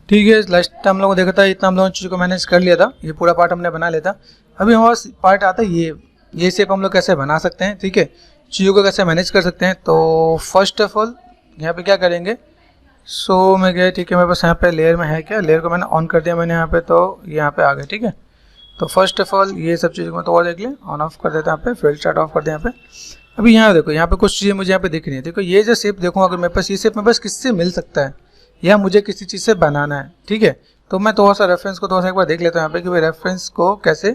ठीक है, last time हम लोगों को देखा था, इतना हम लोगों ने चीज़ों को मैनेज कर लिया था, ये पूरा पार्ट हमने बना लिया था। अभी हमारा पार्ट आता है ये शेप हम लोग कैसे बना सकते हैं, ठीक है, चीज़ों को कैसे मैनेज कर सकते हैं। तो फर्स्ट ऑफ ऑल यहाँ पे क्या करेंगे, सो मैं गया, ठीक है, मेरे पास यहाँ पे लेयर में है क्या, लेयर को मैंने ऑन कर दिया मैंने यहाँ पे, तो यहाँ पे आ गया, ठीक है। तो फर्स्ट ऑफ ऑल ये सब चीज़ों को तो और देख लें, ऑन ऑफ कर देते हैं यहाँ पे, फील्ड स्टार्ट ऑफ कर दें यहाँ पे। अभी यहाँ देखो, यहाँ पे कुछ चीज़ें मुझे यहाँ पे दिख रही है, देखो ये जो शेप देखो, अगर मेरे पास ये शेप मेरे पास किससे मिल सकता है या मुझे किसी चीज़ से बनाना है, ठीक है, तो मैं थोड़ा सा रेफरेंस को थोड़ा सा एक बार देख लेता हूँ यहाँ पे कि भाई रेफरेंस को कैसे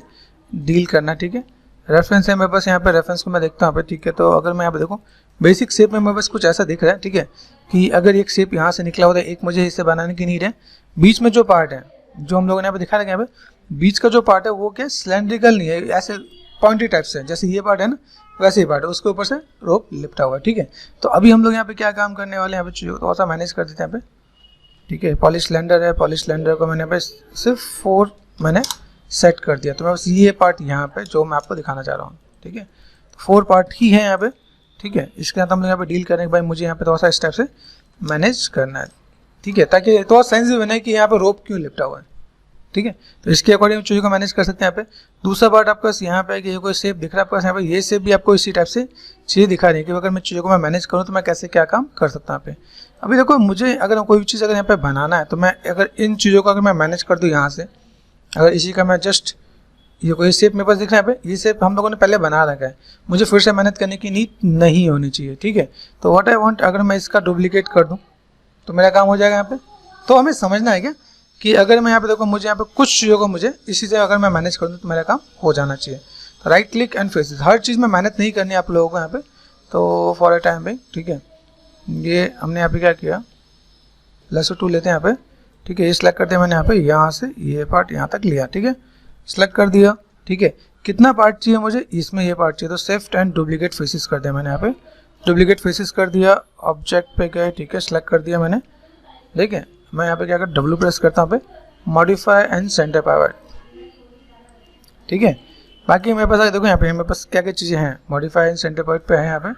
डील करना, ठीक है। रेफरेंस है मेरे पास यहाँ पे, रेफरेंस को मैं देखता हूँ यहाँ पे, ठीक है। तो अगर मैं यहाँ पे देखूँ बेसिक शेप में मेरे पास कुछ ऐसा दिख रहा है, ठीक है, कि अगर एक शेप यहाँ से निकला होता है, एक मुझे इसे बनाने की नीड है, बीच में जो पार्ट है जो हम लोगों ने यहाँ पे दिखा रखा है, यहाँ पे बीच का जो पार्ट है वो क्या सिलेंड्रिकल नहीं है, ऐसे पॉइंटी टाइप से, जैसे ये पार्ट है ना वैसे ही पार्ट है, उसके ऊपर से रोप लिपटा हुआ है, ठीक है। तो अभी हम लोग यहाँ पे क्या काम करने वाले हैं, यहाँ पे थोड़ा सा मैनेज कर देते हैं यहाँ पे, ठीक है। पॉलिश सिलेंडर है, पॉलिश सिलेंडर को मैंने यहाँ पे सिर्फ 4 मैंने सेट कर दिया, तो मैं बस ये पार्ट यहाँ पे जो मैं आपको दिखाना चाह रहा हूँ, ठीक है। तो 4 पार्ट ही है यहाँ पे, ठीक है। इसके साथ हम लोग यहाँ पे डील करें कि भाई मुझे यहाँ पे थोड़ा सा इस टाइप से मैनेज करना है, ठीक है, ताकि थोड़ा सेंस भी बने कि यहाँ पे रोप क्यों लिपटा हुआ है, ठीक है। तो इसके अकॉर्डिंग चीज़ों को मैनेज कर सकते हैं यहाँ पे। दूसरा पार्ट आपके पास यहाँ पे कि ये कोई शेप दिख रहा है आपके पास, यहाँ पे ये शेप भी आपको इसी टाइप से चीज़ें दिखा रही है कि अगर मैं चीज़ों को मैं मैनेज करूँ तो मैं कैसे क्या काम कर सकता हूँ यहाँ पे। अभी देखो मुझे अगर कोई भी चीज़ अगर यहाँ पे बनाना है, तो मैं अगर इन चीज़ों को अगर मैं मैनेज कर दूँ यहाँ से, अगर इसी का मैं जस्ट ये कोई शेप मेरे पास दिख रहा है यहाँ पे, ये शेप हम लोगों ने पहले बना रखा है, मुझे फिर से मेहनत करने की नीड नहीं होनी चाहिए, ठीक है। तो व्हाट आई वांट, अगर मैं इसका डुप्लीकेट कर दूँ तो मेरा काम हो जाएगा यहाँ पे। तो हमें समझना है क्या कि अगर मैं यहाँ पे देखो, मुझे यहाँ पे कुछ चीज़ों को मुझे इसी से अगर मैं मैनेज कर दूँ तो मेरा काम हो जाना चाहिए। तो राइट क्लिक एंड फेसेस, हर चीज़ में मेहनत नहीं करनी है आप लोगों को यहाँ पे, तो फॉर अ टाइम भी, ठीक है। ये हमने यहाँ पे क्या किया, लेसो टूल लेते हैं यहाँ पे, ठीक है, ये सिलेक्ट कर दिया मैंने यहाँ पे, यहाँ से ये पार्ट यहाँ तक लिया, ठीक है, सिलेक्ट कर दिया, ठीक है। कितना पार्ट चाहिए मुझे, इसमें ये पार्ट चाहिए, तो शिफ्ट एंड डुप्लीकेट फेसेस कर दिया मैंने यहाँ पे, डुप्लीकेट फेसेस कर दिया, ऑब्जेक्ट पे गए, ठीक है, सिलेक्ट कर दिया मैंने, ठीक है। मैं यहाँ पे क्या कर डब्ल्यू प्रेस करता हूँ पे, मॉडिफाई एंड सेंटर पावर, ठीक है। बाकी मेरे पास देखो यहाँ पे मेरे पास क्या क्या चीज़ें हैं, मॉडिफाई एंड सेंटर पॉइंट पे है, यहाँ पे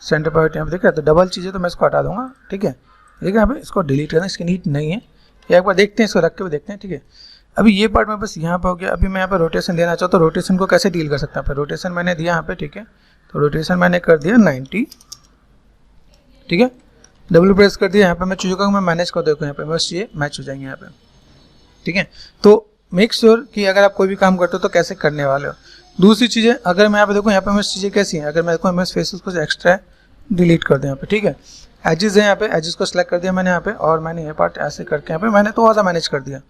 सेंटर पॉइंट यहाँ पे देख रहे हैं, तो डबल चीज़ें तो मैं इसको हटा दूंगा, ठीक है। देखिए यहाँ पे इसको डिलीट करना, इसकी नीड नहीं है, या एक बार देखते हैं, इसको रख के भी देखते हैं, ठीक है। अभी ये पार्ट मेरे पास यहाँ पे हो गया। अभी मैं यहाँ पे रोटेशन देना चाहता हूँ, तो रोटेशन को कैसे डील कर सकते हैं, रोटेशन मैंने दिया यहाँ पे, ठीक है। तो रोटेशन मैंने कर दिया 90, ठीक है, डब्ल्यू प्रेस कर दिया, यहाँ पे मैं चीज़ों का मैं मैनेज कर दूँ, यहाँ पे बस ये मैच हो जाएंगे यहाँ पे, ठीक है। तो मेक श्योर कि अगर आप कोई भी काम करते हो तो कैसे करने वाले हो। दूसरी चीज़ें अगर मैं यहाँ पे देखूँ, यहाँ पे मैं चीज़ें कैसी हैं, अगर मैं देखूँ मैं फेसेस को एक्स्ट्रा डिलीट कर दूँ यहाँ पे, ठीक है। एजेस है यहाँ पे, एजेस को सिलेक्ट कर दिया मैंने यहाँ पे, और मैंने ये पार्ट ऐसे करके यहाँ पे मैंने थोड़ा सा मैनेज कर दिया।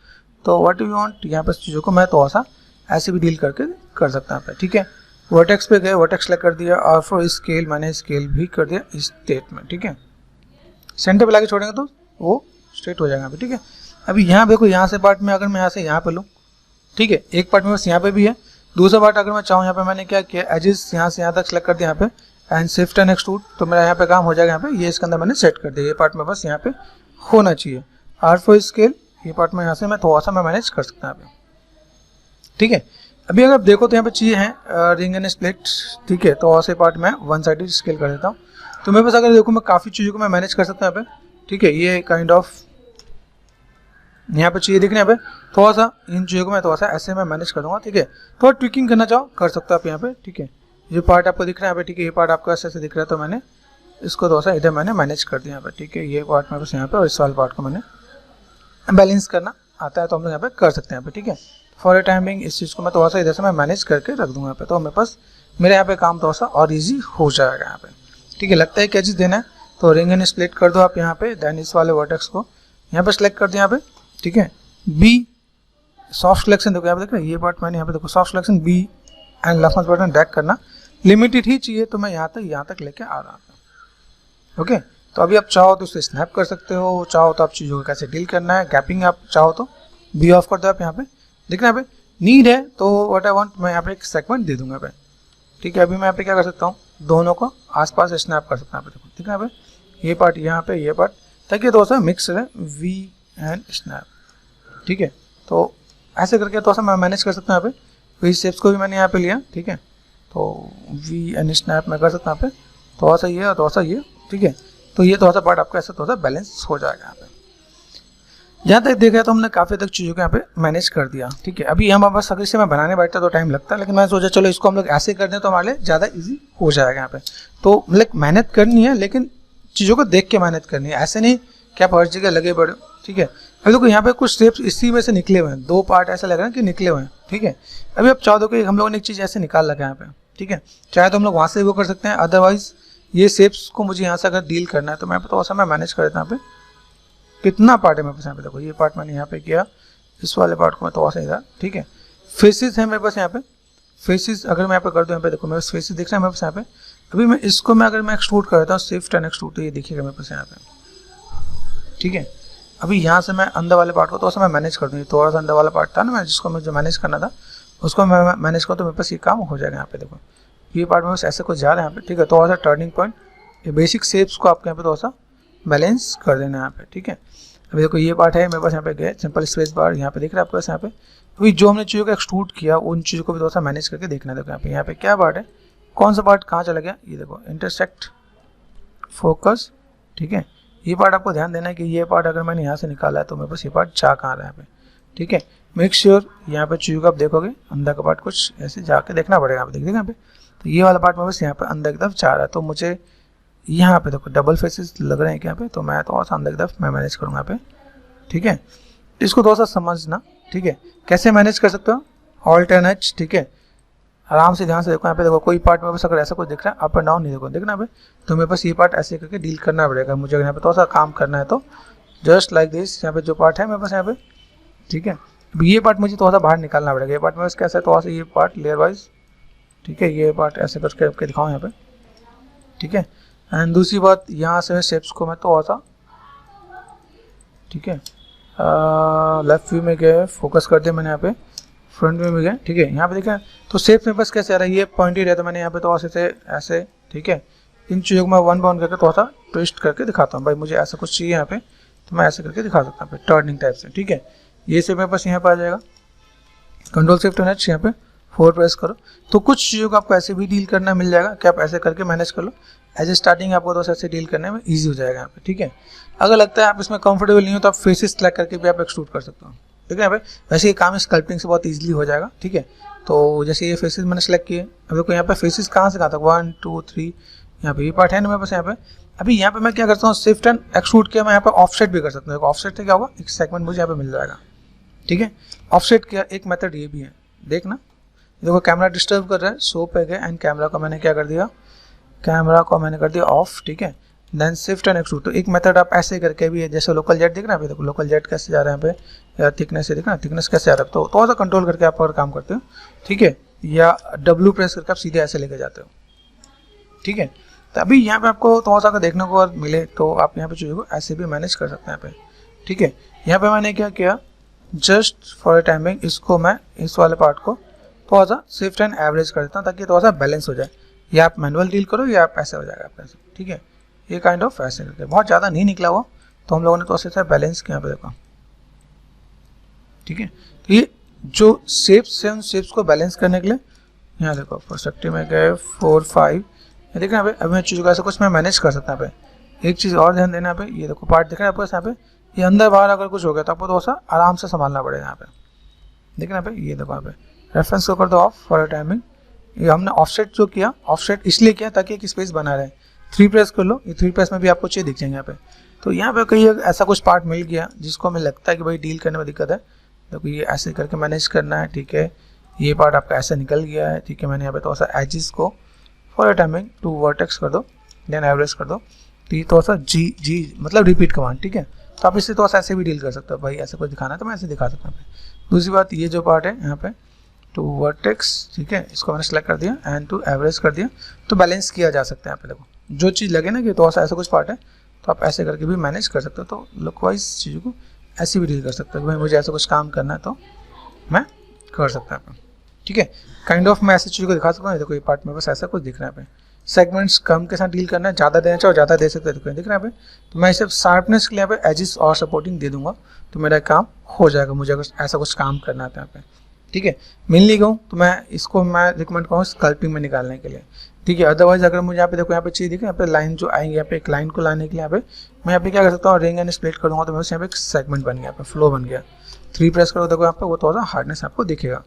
तो व्हाट यू वांट, यहाँ पर चीज़ों को मैं थोड़ा सा ऐसे भी डील करके कर सकता हूँ, ठीक है। वर्टेक्स पे गए, वर्टेक्स सेलेक्ट कर दिया, और फॉर स्केल मैंने स्केल भी कर दिया इस स्टेट में, ठीक है। सेंटर पे लाके छोड़ेंगे तो वो स्ट्रेट हो जाएगा यहाँ पे, ठीक है। अभी यहाँ देखो, यहाँ से पार्ट में अगर मैं यहाँ से यहाँ पे लूँ, ठीक है, एक पार्ट में बस यहाँ पे भी है, दूसरा पार्ट अगर मैं चाहूँ यहाँ पे मैंने क्या किया, एजेस यहाँ से यहाँ तक सेलेक्ट कर दिया यहाँ पे, एंड शिफ्ट एंड एक्सट्रूड, तो मेरा यहाँ पे काम हो जाएगा। यहाँ पे ये इसके अंदर मैंने सेट कर दिया, ये पार्ट में बस यहाँ पे होना चाहिए। आर फॉर स्केल, ये पार्ट में यहाँ से मैं थोड़ा सा मैं मैनेज कर सकता हूँ यहाँ पे, ठीक है। अभी अगर आप देखो तो यहाँ पे चीज़ें हैं रिंग एंड स्प्लिट, ठीक है, तो ऐसे पार्ट में वन साइड स्केल कर देता हूँ। तो मेरे पास अगर देखो मैं काफ़ी चीज़ों को मैं मैनेज कर सकता हूँ यहाँ पे, ठीक है। ये काइंड ऑफ यहाँ पे चीज़ें दिख रही है, यहाँ पे थोड़ा सा इन चीज़ों को मैं थोड़ा सा ऐसे मैं मैनेज कर दूँगा, ठीक है। थोड़ा ट्विकिंग करना चाहो कर सकते हो आप यहाँ पे, ठीक है। जो पार्ट आपको दिख रहा है यहाँ पे, ठीक है, ये पार्ट आपको ऐसे ऐसे दिख रहा है, तो मैंने इसको थोड़ा सा इधर मैंने मैनेज कर दिया यहाँ पे, ठीक है। ये पार्ट मेरे पास यहाँ पे, और इस वाले पार्ट को मैंने बैलेंस करना आता है, तो हम लोग यहाँ पे कर सकते हैं यहाँ पे, ठीक है। फॉर ए टाइमिंग इस चीज़ को मैं थोड़ा सा इधर से मैं मैनेज करके रख दूँगा यहाँ पे, तो मेरे पास मेरे यहाँ पे काम थोड़ा सा और ईजी हो जाएगा यहाँ पे, ठीक है। लगता है क्या चीज़ देना है, तो रिंग एंड स्प्लिट कर दो आप यहाँ पे, देन इस वाले वर्टेक्स को यहाँ पे सेलेक्ट कर दिया यहाँ पे, ठीक है। बी सॉफ्ट सिलेक्शन देखो यहाँ पे, देख रहे हैं ये पार्ट मैंने यहाँ पे देखो soft selection B and left mouse button drag करना, लिमिटेड ही चाहिए, तो मैं यहाँ तक लेके आ रहा हूँ, ओके। तो अभी आप चाहो तो उसे स्नैप कर सकते हो, चाहो तो आप चीज़ों को कैसे डील करना है, गैपिंग आप चाहो तो बी ऑफ कर दो आप यहाँ पे, देखना यहाँ पे नीड है तो व्हाट आई वांट, मैं यहाँ पे एक सेगमेंट दे दूंगा यहाँ पे, ठीक है। अभी मैं यहाँ पे क्या कर सकता हूँ, दोनों को आसपास स्नैप कर सकता हूँ यहाँ पे, देखो ठीक है। यहाँ पे ये पार्ट यहाँ पे, ये पार्ट, ताकि थोड़ा सा मिक्स है वी एंड स्नैप, ठीक है। तो ऐसे करके थोड़ा सा मैं मैनेज कर सकता हूँ यहाँ पे। वही शेप्स को भी मैंने यहाँ पे लिया, ठीक है। तो वी एंड स्नैप मैं कर सकता हूँ यहाँ पे, थोड़ा सा ये और थोड़ा सा ये, ठीक है। तो ये थोड़ा सा पार्ट आपका ऐसा थोड़ा सा बैलेंस हो जाएगा यहाँ पे। जहाँ तक देखा तो हमने काफ़ी तक चीज़ों को यहाँ पे मैनेज कर दिया, ठीक है। अभी हम बस अगर इसे मैं बनाने बैठता तो टाइम लगता है, लेकिन मैं सोचा चलो इसको हम लोग ऐसे कर दें तो हमारे लिए ज़्यादा इजी हो जाएगा यहाँ पे। तो मतलब मेहनत करनी है, लेकिन चीज़ों को देख के मेहनत करनी है, ऐसे नहीं कि आप हर जगह लगे पड़े, ठीक है। अभी देखो यहाँ पे कुछ स्टेप्स इसी में से निकले हुए हैं, 2 पार्ट ऐसा लग रहा है कि निकले हुए हैं, ठीक है। अभी आप चाहो तो कि हम लोगों ने एक चीज़ ऐसे निकाल रखा है यहाँ पे, ठीक है। चाहे तो हम लोग वहाँ से वो कर सकते हैं, अदरवाइज ये शेप्स को मुझे यहाँ से अगर डील करना है तो मैं तो ऐसा मैं मैनेज कर देता हूँ। यहाँ पे कितना पार्ट है मेरे पास यहाँ पे, देखो ये पार्ट मैंने यहाँ पे किया, इस वाले पार्ट को मैं तो ऐसे इधर, ठीक है। फेसेस है मेरे पास यहाँ पे, फेसेस अगर मैं यहाँ पे कर दूँ, यहाँ पे देखो मेरे पास फेसेस दिख रहा है मेरे पास यहाँ पे। अभी मैं इसको मैं अगर मैं एक्सट्रूड कर देता हूँ, शिफ्ट एंड एक्सट्रूड, तो ये देखिएगा मेरे पास यहाँ पे, ठीक है। अभी यहाँ से मैं अंदर वाले पार्ट को तो ऐसा मैं मैनेज कर दूँ, थोड़ा सा अंदर वाला पार्ट था ना मैं जिसको मुझे मैनेज करना था, उसको मैं मैनेज करूँ तो मेरे पास ये काम हो जाएगा। यहाँ पे देखो ये पार्ट में बस ऐसे कुछ जा रहा है यहाँ पे, ठीक है। थोड़ा सा टर्निंग पॉइंट, ये बेसिक शेप्स को आपके यहाँ पे थोड़ा सा बैलेंस कर देना है यहाँ पे, ठीक है। अभी देखो ये पार्ट है मेरे पास यहाँ पे गए, सिंपल स्पेस बार यहाँ पे दिख रहा है आपके पास यहाँ पे। अभी जो हमने चीज़ों को एक्सट्रूड किया उन चीज़ों को भी थोड़ा सा मैनेज करके देखना है। देखो यहाँ पे क्या पार्ट है, कौन सा पार्ट कहाँ चला गया, ये देखो इंटरसेक्ट, फोकस, ठीक है। ये पार्ट आपको ध्यान देना है कि ये पार्ट अगर मैंने यहाँ से निकाला है तो मेरे पास ये पार्ट जा कहाँ रहा है यहाँ पे, ठीक है। मेक श्योर यहाँ पे चीज़ों को आप देखोगे अंदर का पार्ट कुछ ऐसे जाके देखना पड़ेगा, यहाँ पे देखिए यहाँ पे, तो ये वाला पार्ट मेरे पास यहाँ पे अंदर की तरफ जा रहा है, तो मुझे यहाँ पे देखो डबल फेसेस लग रहे हैं यहाँ पे, तो मैं थोड़ा सा अंदर की तरफ मैं मैनेज करूँगा यहाँ पे, ठीक है। इसको थोड़ा सा समझना, ठीक है, कैसे मैनेज कर सकते हो, ऑल्ट एंड एच, ठीक है। आराम से ध्यान से देखो यहाँ पे, देखो कोई पार्ट मेरे पास अगर ऐसा कुछ दिख रहा है अप एंड डाउन नहीं देखो, देखना यहाँ पे, तो मेरे पास ये पार्ट ऐसे करके डील करना पड़ेगा मुझे, यहाँ पे थोड़ा सा काम करना है तो जस्ट लाइक दिस। यहाँ पे जो पार्ट है मेरे पास यहाँ पे, ठीक है। अब ये पार्ट मुझे थोड़ा सा बाहर निकालना पड़ेगा, ये पार्ट मेरे पास कैसा है, थोड़ा सा ये पार्ट लेयर वाइज, ठीक है, ये पार्ट ऐसे करके दिखाऊँ यहाँ पे, ठीक है। एंड दूसरी बात यहाँ से शेप्स को मैं थोड़ा सा, ठीक है, लेफ्ट व्यू में गए, फोकस कर दिया मैंने यहाँ पे, फ्रंट व्यू में गए, ठीक है। यहाँ पे देखा तो शेप में बस कैसे आ रहा है, ये पॉइंटेड है तो मैंने यहाँ पे तो ऐसे, ठीक है। इन चीज़ों को मैं वन बाउंड करके थोड़ा सा ट्विस्ट करके दिखाता हूँ, भाई मुझे ऐसा कुछ चाहिए यहाँ पे तो मैं ऐसे करके दिखा सकता हूँ टर्निंग टाइप से, ठीक है। ये शेप मेरे पास यहाँ पे आ जाएगा, कंट्रोल शिफ्ट एंड एच यहाँ पे 4 प्रेस करो, तो कुछ चीज़ों को आपको ऐसे भी डील करना मिल जाएगा कि आप ऐसे करके मैनेज कर लो। एज ए स्टार्टिंग आपको तो ऐसे डील करने में ईजी हो जाएगा यहाँ पे, ठीक है। अगर लगता है आप इसमें कंफर्टेबल नहीं हो तो आप फेसेस सेलेक्ट करके भी आप एक्सट्रूड कर सकते हो, ठीक है। यहाँ पे वैसे ये काम स्कल्पटिंग से बहुत ईजिली हो जाएगा, ठीक है। तो जैसे ये फेसेस मैंने सेलेक्ट किए, अब देखो यहाँ पे फेसेस कहाँ से कहाँ तक 1 2 3, यहाँ पे ये पार्ट है ना मेरे पास यहाँ पे। अभी यहाँ पे मैं क्या करता हूँ, शिफ्ट एंड एक्सट्रूड किया, मैं यहाँ पे ऑफसेट भी कर सकता हूँ। ऑफसेट से क्या होगा, एक सेगमेंट मुझे यहाँ पे मिल जाएगा, ठीक है। ऑफसेट किया, एक मेथड ये भी है, देखना देखो कैमरा डिस्टर्ब कर रहा है, शो पे गए एंड कैमरा को मैंने क्या कर दिया, कैमरा को मैंने कर दिया ऑफ, ठीक है। देन शिफ्ट एंड एक्सट्रूड, तो एक मेथड आप ऐसे करके भी है, जैसे लोकल जेट दिख रहा है, देखो लोकल जेट कैसे जा रहा है यहाँ पे, या थिकनेस से दिखना, थिकनेस कैसे आ रहा है, तो थोड़ा सा कंट्रोल करके आप अगर काम करते हो, ठीक है, या डब्ल्यू प्रेस करके आप सीधे ऐसे लेके जाते हो, ठीक है। तो अभी यहाँ पे आपको थोड़ा सा अगर देखने को और मिले तो आप यहाँ पे चीज़ों को ऐसे भी मैनेज कर सकते हैं यहाँ पे, ठीक है। यहाँ पे मैंने क्या किया, जस्ट फॉर टाइमिंग इसको मैं इस वाले पार्ट को थोड़ा सा शिफ्ट एंड एवरेज कर देता हूँ ताकि थोड़ा सा बैलेंस हो जाए, या आप मैनुअल डील करो या आप ऐसे हो जाएगा आपका, ठीक है। ये काइंड ऑफ ऐसे करके बहुत ज़्यादा नहीं निकला हुआ तो हम लोगों ने तो ऐसे बैलेंस किया, यहाँ पे देखो, ठीक है। तो ये जो शेप्स है उन शेप्स को बैलेंस करने के लिए यहाँ देखो पर्सपेक्टिव में गए 4 5, ये देखना यहाँ पे। अभी मैं चीज़ों को ऐसा कुछ मैं मैनेज कर सकता हूँ यहाँ पे। एक चीज़ और ध्यान देना यहाँ पे, ये देखो पार्ट दिख रहा है आपको यहाँ पे, ये अंदर बाहर अगर कुछ हो गया तो आपको थोड़ा सा आराम से संभालना पड़ेगा यहाँ पे, देखना यहाँ पे। ये देखो यहाँ पे रेफरेंस को कर दो ऑफ फॉर टाइमिंग। ये हमने ऑफसेट जो किया, ऑफसेट इसलिए किया ताकि एक स्पेस बना रहे। 3 प्रेस कर लो, ये 3 प्रेस में भी आपको चीज़ दिख जाएंगे यहाँ पे। तो यहाँ पे कहीं ऐसा कुछ पार्ट मिल गया जिसको हमें लगता है कि भाई डील करने में दिक्कत है, तो ये ऐसे करके मैनेज करना है, ठीक है। ये पार्ट आपका ऐसे निकल गया है, ठीक है। मैंने यहाँ पे थोड़ा सा एजिस को फॉर टाइमिंग 2 वर्टेक्स कर दो, देन एवरेज कर दो, तो ये थोड़ा सा जी मतलब रिपीट कमांड, ठीक है। तो आप इससे थोड़ा सा ऐसे भी डील कर सकते हो, भाई ऐसे कुछ दिखाना है तो मैं ऐसे दिखा सकता हूँ। दूसरी बात, ये जो पार्ट है यहाँ पे 2 वर्टेक्स, ठीक है, इसको मैंने सेलेक्ट कर दिया एंड 2 एवरेज कर दिया, तो बैलेंस किया जा सकता है। यहाँ पे देखो जो चीज़ लगे ना कि थोड़ा सा ऐसा कुछ पार्ट है तो आप ऐसे करके भी मैनेज कर सकते हो, तो लुक वाइज चीज़ों को ऐसे भी डील कर सकते हो। भाई मुझे ऐसा कुछ काम करना है तो मैं कर सकता हूँ, ठीक है। काइंड ऑफ मैं ऐसी चीज़ों को दिखा सकता हूँ। देखो ये पार्ट में बस ऐसा कुछ दिख रहा है। सेगमेंट्स कम के साथ डील करना है, ज़्यादा देना चाहो ज़्यादा दे सकते हैं, दिख रहा है यहाँ पे। तो मैं सिर्फ शार्पनेस के लिए यहाँ पे एजिस और सपोर्टिंग दे दूंगा तो मेरा काम हो जाएगा, मुझे अगर ऐसा कुछ काम करना था यहाँ पे, ठीक है। मिल नहीं गऊँ तो मैं इसको मैं रिकमेंड करूँ स्कल्पिंग में निकालने के लिए। ठीक है। अदरवाइज अगर मुझे यहाँ पे देखो यहाँ पे चाहिए, देखो यहाँ पे लाइन जो आएंगे, यहाँ पे एक लाइन को लाने के लिए यहाँ पे मैं यहाँ पे क्या कर सकता हूँ, रिंग एंड स्प्लिट करूँगा तो मेरे यहाँ पे एक सेगमेंट बन गया, यहाँ पे फ्लो बन गया। 3 प्रेस करो देखो यहाँ पे वो थोड़ा सा हार्डनेस आपको दिखेगा।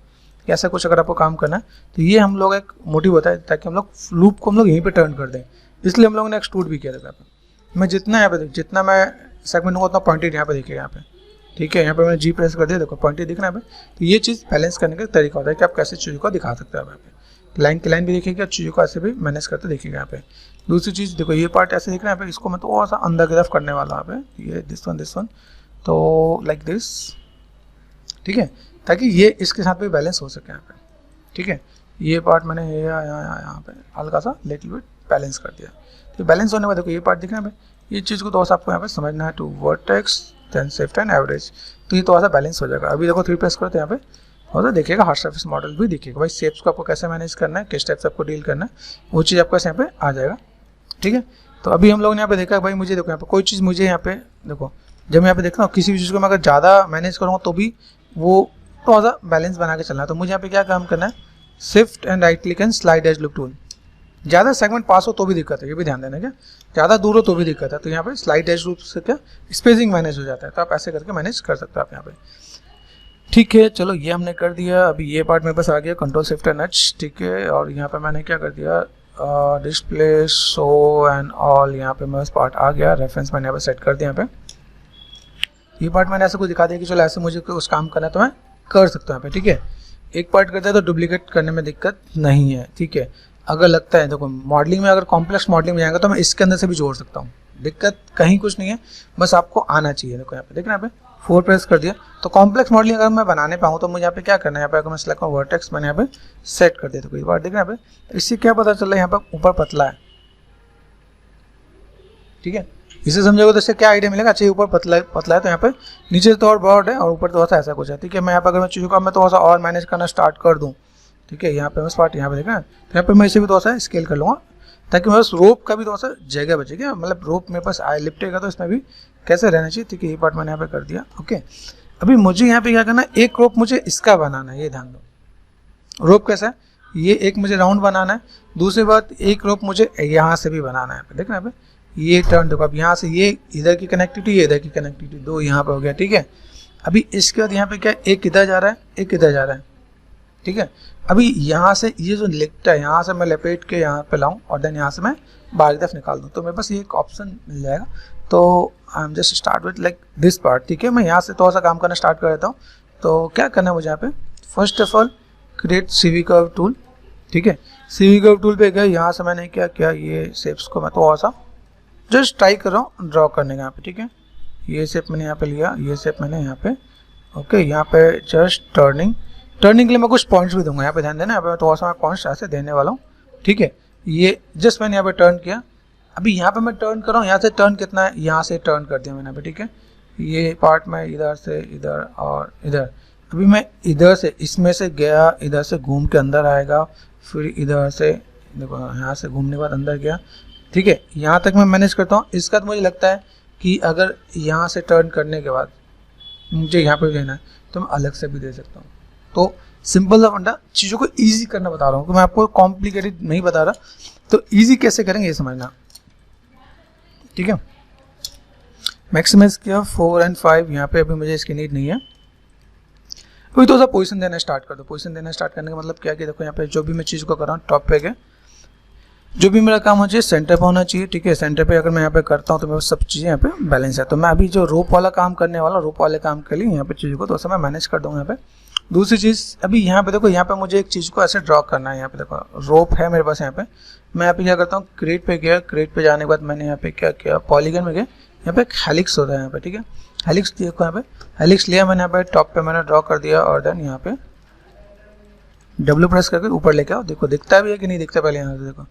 ऐसा कुछ अगर आपको काम करना है तो ये हम लोग एक मोटिव होता है ताकि हम लोग लूप को हम लोग यहीं पे टर्न कर दें, इसलिए हम लोगों ने एक्सट्रूड भी किया था। यहाँ पे मैं जितना यहाँ पे जितना मैं सेगमेंट होगा उतना पॉइंटेड यहाँ पे दिखेगा यहाँ पे, ठीक है। यहाँ पे मैंने जी प्रेस कर दिया, देखो पॉइंटेड दिख रहा है यहाँ पे। तो ये चीज़ बैलेंस करने का तरीका होता है कि आप कैसे चीज़ों को दिखा सकते हो। यहाँ पे लाइन की लाइन भी दिखेगी, चीज़ों को ऐसे भी मैनेज करते दिखेगा यहाँ पे। दूसरी चीज़ देखो ये पार्ट ऐसे दिख रहा है यहाँ पे, इसको मैं थोड़ा सा अंदर की तरफ करने वाला यहाँ पे, ये दिस वन तो लाइक दिस, ठीक है, ताकि ये इसके साथ भी बैलेंस हो सके यहाँ पे, ठीक है। ये पार्ट मैंने यहाँ पे हल्का सा लिटिल बिट बैलेंस कर दिया। तो बैलेंस होने के बाद देखो ये पार्ट दिख रहा है यहाँ पे, ये चीज़ को थोड़ा सा आपको यहाँ पे समझना है, to vertex then shift and average, तो ये थोड़ा सा बैलेंस हो जाएगा। अभी देखो 3 प्रेस करो तो यहाँ पे थोड़ा सा देखिएगा हार्ड सरफेस मॉडल भी दिखेगा। भाई शेप्स को आपको कैसे मैनेज करना है, किस टाइप से आपको डील करना है, वो चीज़ आपको यहाँ पे आ जाएगा, ठीक है। तो अभी हम लोगों ने यहाँ पे देखा भाई मुझे देखो यहाँ पे कोई चीज़ मुझे यहाँ पे देखो, जब मैं यहाँ पे देखता हूँ किसी भी चीज़ को मैं अगर ज़्यादा मैनेज करूँगा तो भी वो थोड़ा सा बैलेंस बना के चलना है। तो मुझे यहाँ पे क्या काम करना है, shift and right click and slide edge loop tool. ज़्यादा सेगमेंट पास हो तो भी दिक्कत है, ये भी ध्यान देना, क्या ज़्यादा दूर हो तो भी दिक्कत है। तो यहाँ पे स्लाइड एज लुक से क्या स्पेसिंग मैनेज हो जाता है, तो आप ऐसे करके मैनेज कर सकते हो आप यहाँ पे, ठीक है। चलो ये हमने कर दिया। अभी ये पार्ट मेरे पास आ गया, कंट्रोल शिफ्ट एंड एच, ठीक है। और यहाँ पे मैंने क्या कर दिया, डिस्प्ले शो एंड ऑल, यहाँ पे मेरे पास पार्ट आ गया, रेफरेंस मैंने यहाँ पे सेट कर दिया। यहाँ पे ये पार्ट मैंने ऐसे कुछ दिखा दिया कि चलो ऐसे मुझे उस काम करना है तो मैं कर सकता हूँ यहाँ पे, ठीक है। एक पार्ट करता है तो डुप्लीकेट करने में दिक्कत नहीं है, ठीक है। अगर लगता है देखो मॉडलिंग में अगर कॉम्प्लेक्स मॉडलिंग में जाएगा तो मैं इसके अंदर से भी जोड़ सकता हूँ, दिक्कत कहीं कुछ नहीं है, बस आपको आना चाहिए। देखो यहाँ पे देखना, यहाँ पे 4 प्रेस कर दिया। तो कॉम्प्लेक्स मॉडलिंग अगर मैं बनाने पाऊँ तो मुझे यहाँ पे क्या करना है, यहाँ पे अगर मैं सेलेक्ट करूँ वर्टेक्स, मैंने यहाँ पे सेट कर दिया। तो कोई बार देखना यहाँ पे, तो इससे क्या पता चल रहा है, यहाँ पे ऊपर पतला है, ठीक है। इसे समझोगे तो इससे क्या आइडिया मिलेगा, अच्छा ऊपर पतला है तो यहाँ पे नीचे तो और ब्रॉड है और ऊपर थोड़ा सा ऐसा कुछ है, ठीक है। मैं यहाँ पे अगर मैं चीज़ों को मैं थोड़ा सा और मैनेज करना स्टार्ट कर दूँ, ठीक है। यहाँ पे बस पार्ट यहाँ पे देखा, तो यहाँ पे मैं इसे भी थोड़ा सा स्केल कर लूँगा ताकि मेरे पास रोप का भी थोड़ा सा जगह बचेगा, मतलब रोप मेरे पास लिपटेगा तो इसमें भी कैसे रहना चाहिए, ठीक है। ये पार्ट मैंने यहाँ पे कर दिया, ओके। अभी मुझे यहाँ पे क्या करना है, एक रोप मुझे इसका बनाना है, ये ध्यान दो। रोप कैसा है, ये एक मुझे राउंड बनाना है। दूसरी बात, एक रोप मुझे यहाँ से भी बनाना है, देखना यहाँ पे ये टर्न देखो। अब यहाँ से ये इधर की कनेक्टिविटी, ये इधर की कनेक्टिविटी, दो यहाँ पे हो गया, ठीक है। अभी इसके बाद यहाँ पे क्या, एक इधर जा रहा है, एक इधर जा रहा है, ठीक है। अभी यहाँ से ये जो लिखता है, यहाँ से मैं लपेट के यहाँ पे लाऊं और देन यहाँ से मैं बाहर की तरफ निकाल दूँ, तो मेरे पास ये एक ऑप्शन मिल जाएगा। तो I am just start with like this part, ठीक है। मैं यहाँ से थोड़ा सा काम करना स्टार्ट कर देता हूँ। तो क्या करना है मुझे यहाँ पे, first of all create CV curve tool, ठीक है। CV कर्व टूल पे गए, यहाँ से मैंने क्या किया, ये शेप्स को मैं थोड़ा सा जस्ट ट्राई कर रहा हूँ ड्रॉ करने का यहाँ पे, ठीक है। ये शेप मैंने यहाँ पे लिया, ये शेप मैंने यहाँ पे, ओके। यहाँ पे जस्ट टर्निंग के लिए मैं कुछ पॉइंट्स भी दूंगा, यहाँ पे ध्यान देना, यहाँ पे थोड़ा सा मैं पॉइंट्स ऐसे देने वाला हूँ, ठीक है। ये जस्ट मैंने यहाँ पे टर्न किया। अभी यहाँ पे मैं टर्न कर रहा हूँ, यहाँ से टर्न कितना है, यहाँ से टर्न कर दिया मैंने यहाँ पे, ठीक है। ये पार्ट मैं इधर से इधर और इधर, अभी मैं इधर से इसमें से गया, इधर से घूम के अंदर आएगा, फिर इधर से देखो यहाँ से घूमने के बाद अंदर गया, ठीक है। यहाँ तक मैं मैनेज करता हूँ। इसका तो मुझे लगता है कि अगर यहाँ से टर्न करने के बाद मुझे यहाँ पे लेना है तो मैं अलग से भी दे सकता हूँ। तो सिंपल सा फंडा, चीज़ों को इजी करना बता रहा हूँ, तो मैं आपको कॉम्प्लिकेटेड नहीं बता रहा। तो इजी कैसे करेंगे ये समझना, ठीक है। मैक्सिमाइज किया 4 और 5, यहाँ पे अभी मुझे इसकी नीड नहीं है। अभी तो सा पोजीशन देना स्टार्ट कर दो। पोजीशन देना स्टार्ट करने का मतलब क्या कि देखो यहाँ पे जो भी मैं चीज़ को कर रहा हूँ, टॉप पे गए, जो भी मेरा काम होना चाहिए सेंटर पे होना चाहिए, ठीक है। सेंटर पे अगर मैं यहाँ पे करता हूँ तो मेरे सब चीज़ें यहाँ पे बैलेंस है। तो मैं अभी जो रोप वाला काम करने वाला, रोप वाले काम के लिए यहाँ पे चीज़ों को तो मैं मैनेज कर दूँगा यहाँ पे। दूसरी चीज़, अभी यहाँ पे देखो, यहाँ पे मुझे एक चीज़ को ऐसे ड्रॉ करना है। यहाँ पे देखो रोप है मेरे पास, यहाँ पे मैं यहाँ पे क्या करता हूँ, क्रिएट पे गया, क्रिएट पे जाने के बाद मैंने यहाँ पे क्या किया, पॉलीगन में गया, यहाँ पे एक हेलिक्स होता है यहाँ पे, ठीक है। हेलिक्स देखो, यहाँ पे हेलिक्स लिया मैंने, यहाँ पे टॉप पे मैंने ड्रॉ कर दिया और देन यहाँ पे W प्रेस करके ऊपर लेके आओ। देखो दिखता भी है कि नहीं दिखता, पहले यहाँ से देखो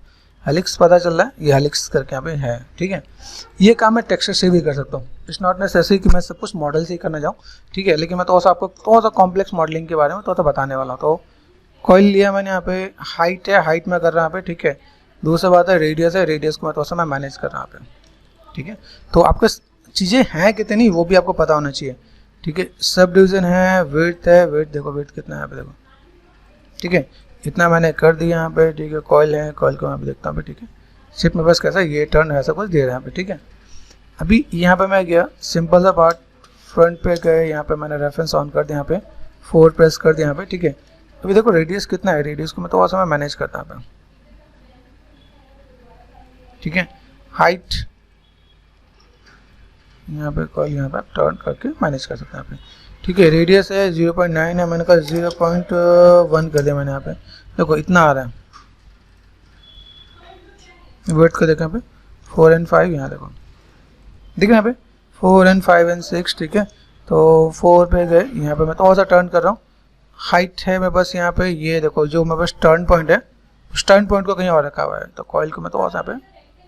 हेलिक्स पता चल रहा है, ये हेलिक्स करके यहाँ पे है, ठीक है। ये काम मैं टेक्सचर से भी कर सकता हूँ, इट्स नॉट नेसेसरी कि मैं सब कुछ मॉडल से ही करना चाहूँ, ठीक है। लेकिन मैं तो आपको थोड़ा सा कॉम्प्लेक्स मॉडलिंग के बारे में तो बताने वाला हूँ। तो कॉइल लिया मैंने, यहाँ पे हाइट है, हाइट में कर रहा हूँ यहाँ पे, ठीक है। दूसरी बात है रेडियस है, रेडियस को मैं थोड़ा सा मैं मैनेज कर रहा हूँ यहाँ पे, ठीक है। तो आपके चीज़ें हैं कितनी वो भी आपको पता होना चाहिए, ठीक है। सब डिवीजन है, विड्थ है, विड्थ देखो विड्थ कितना है यहाँ पे देखो, ठीक है। इतना मैंने कर दिया यहाँ पे, ठीक है। कॉइल है, कॉइल को मैं भी देखता हूँ, ठीक है। शिप में बस कैसा ये टर्न ऐसा कुछ दे रहा है यहाँ पे, ठीक है। अभी यहाँ पे मैं गया, सिंपल सा पार्ट, फ्रंट पे गए, यहाँ पे मैंने रेफरेंस ऑन कर दिया, यहाँ पे 4 प्रेस कर दिया यहाँ पे, ठीक है। अभी देखो रेडियस कितना है, रेडियस को मैं थोड़ा सा मैं मैनेज करता हूँ यहाँ पे, ठीक है। हाइट यहाँ पे कॉइल यहाँ पे टर्न करके मैनेज कर सकते हैं यहाँ पे, ठीक है। रेडियस है 0.9 है, मैंने कहा 0.1 कर दिया मैंने यहाँ पे, देखो इतना आ रहा है। वेट को देखो यहाँ पे 4 और 5, यहाँ देखो ठीक है, यहाँ पे 4 और 5 और 6, ठीक है। तो 4 पे गए, यहाँ पे मैं थोड़ा सा टर्न कर रहा हूँ। हाइट है मैं बस यहाँ पे, ये देखो जो मेरे पास टर्न पॉइंट है, उस टर्न पॉइंट को कहीं और रखा हुआ है, तो कॉइल को मैं थोड़ा सा यहाँ पे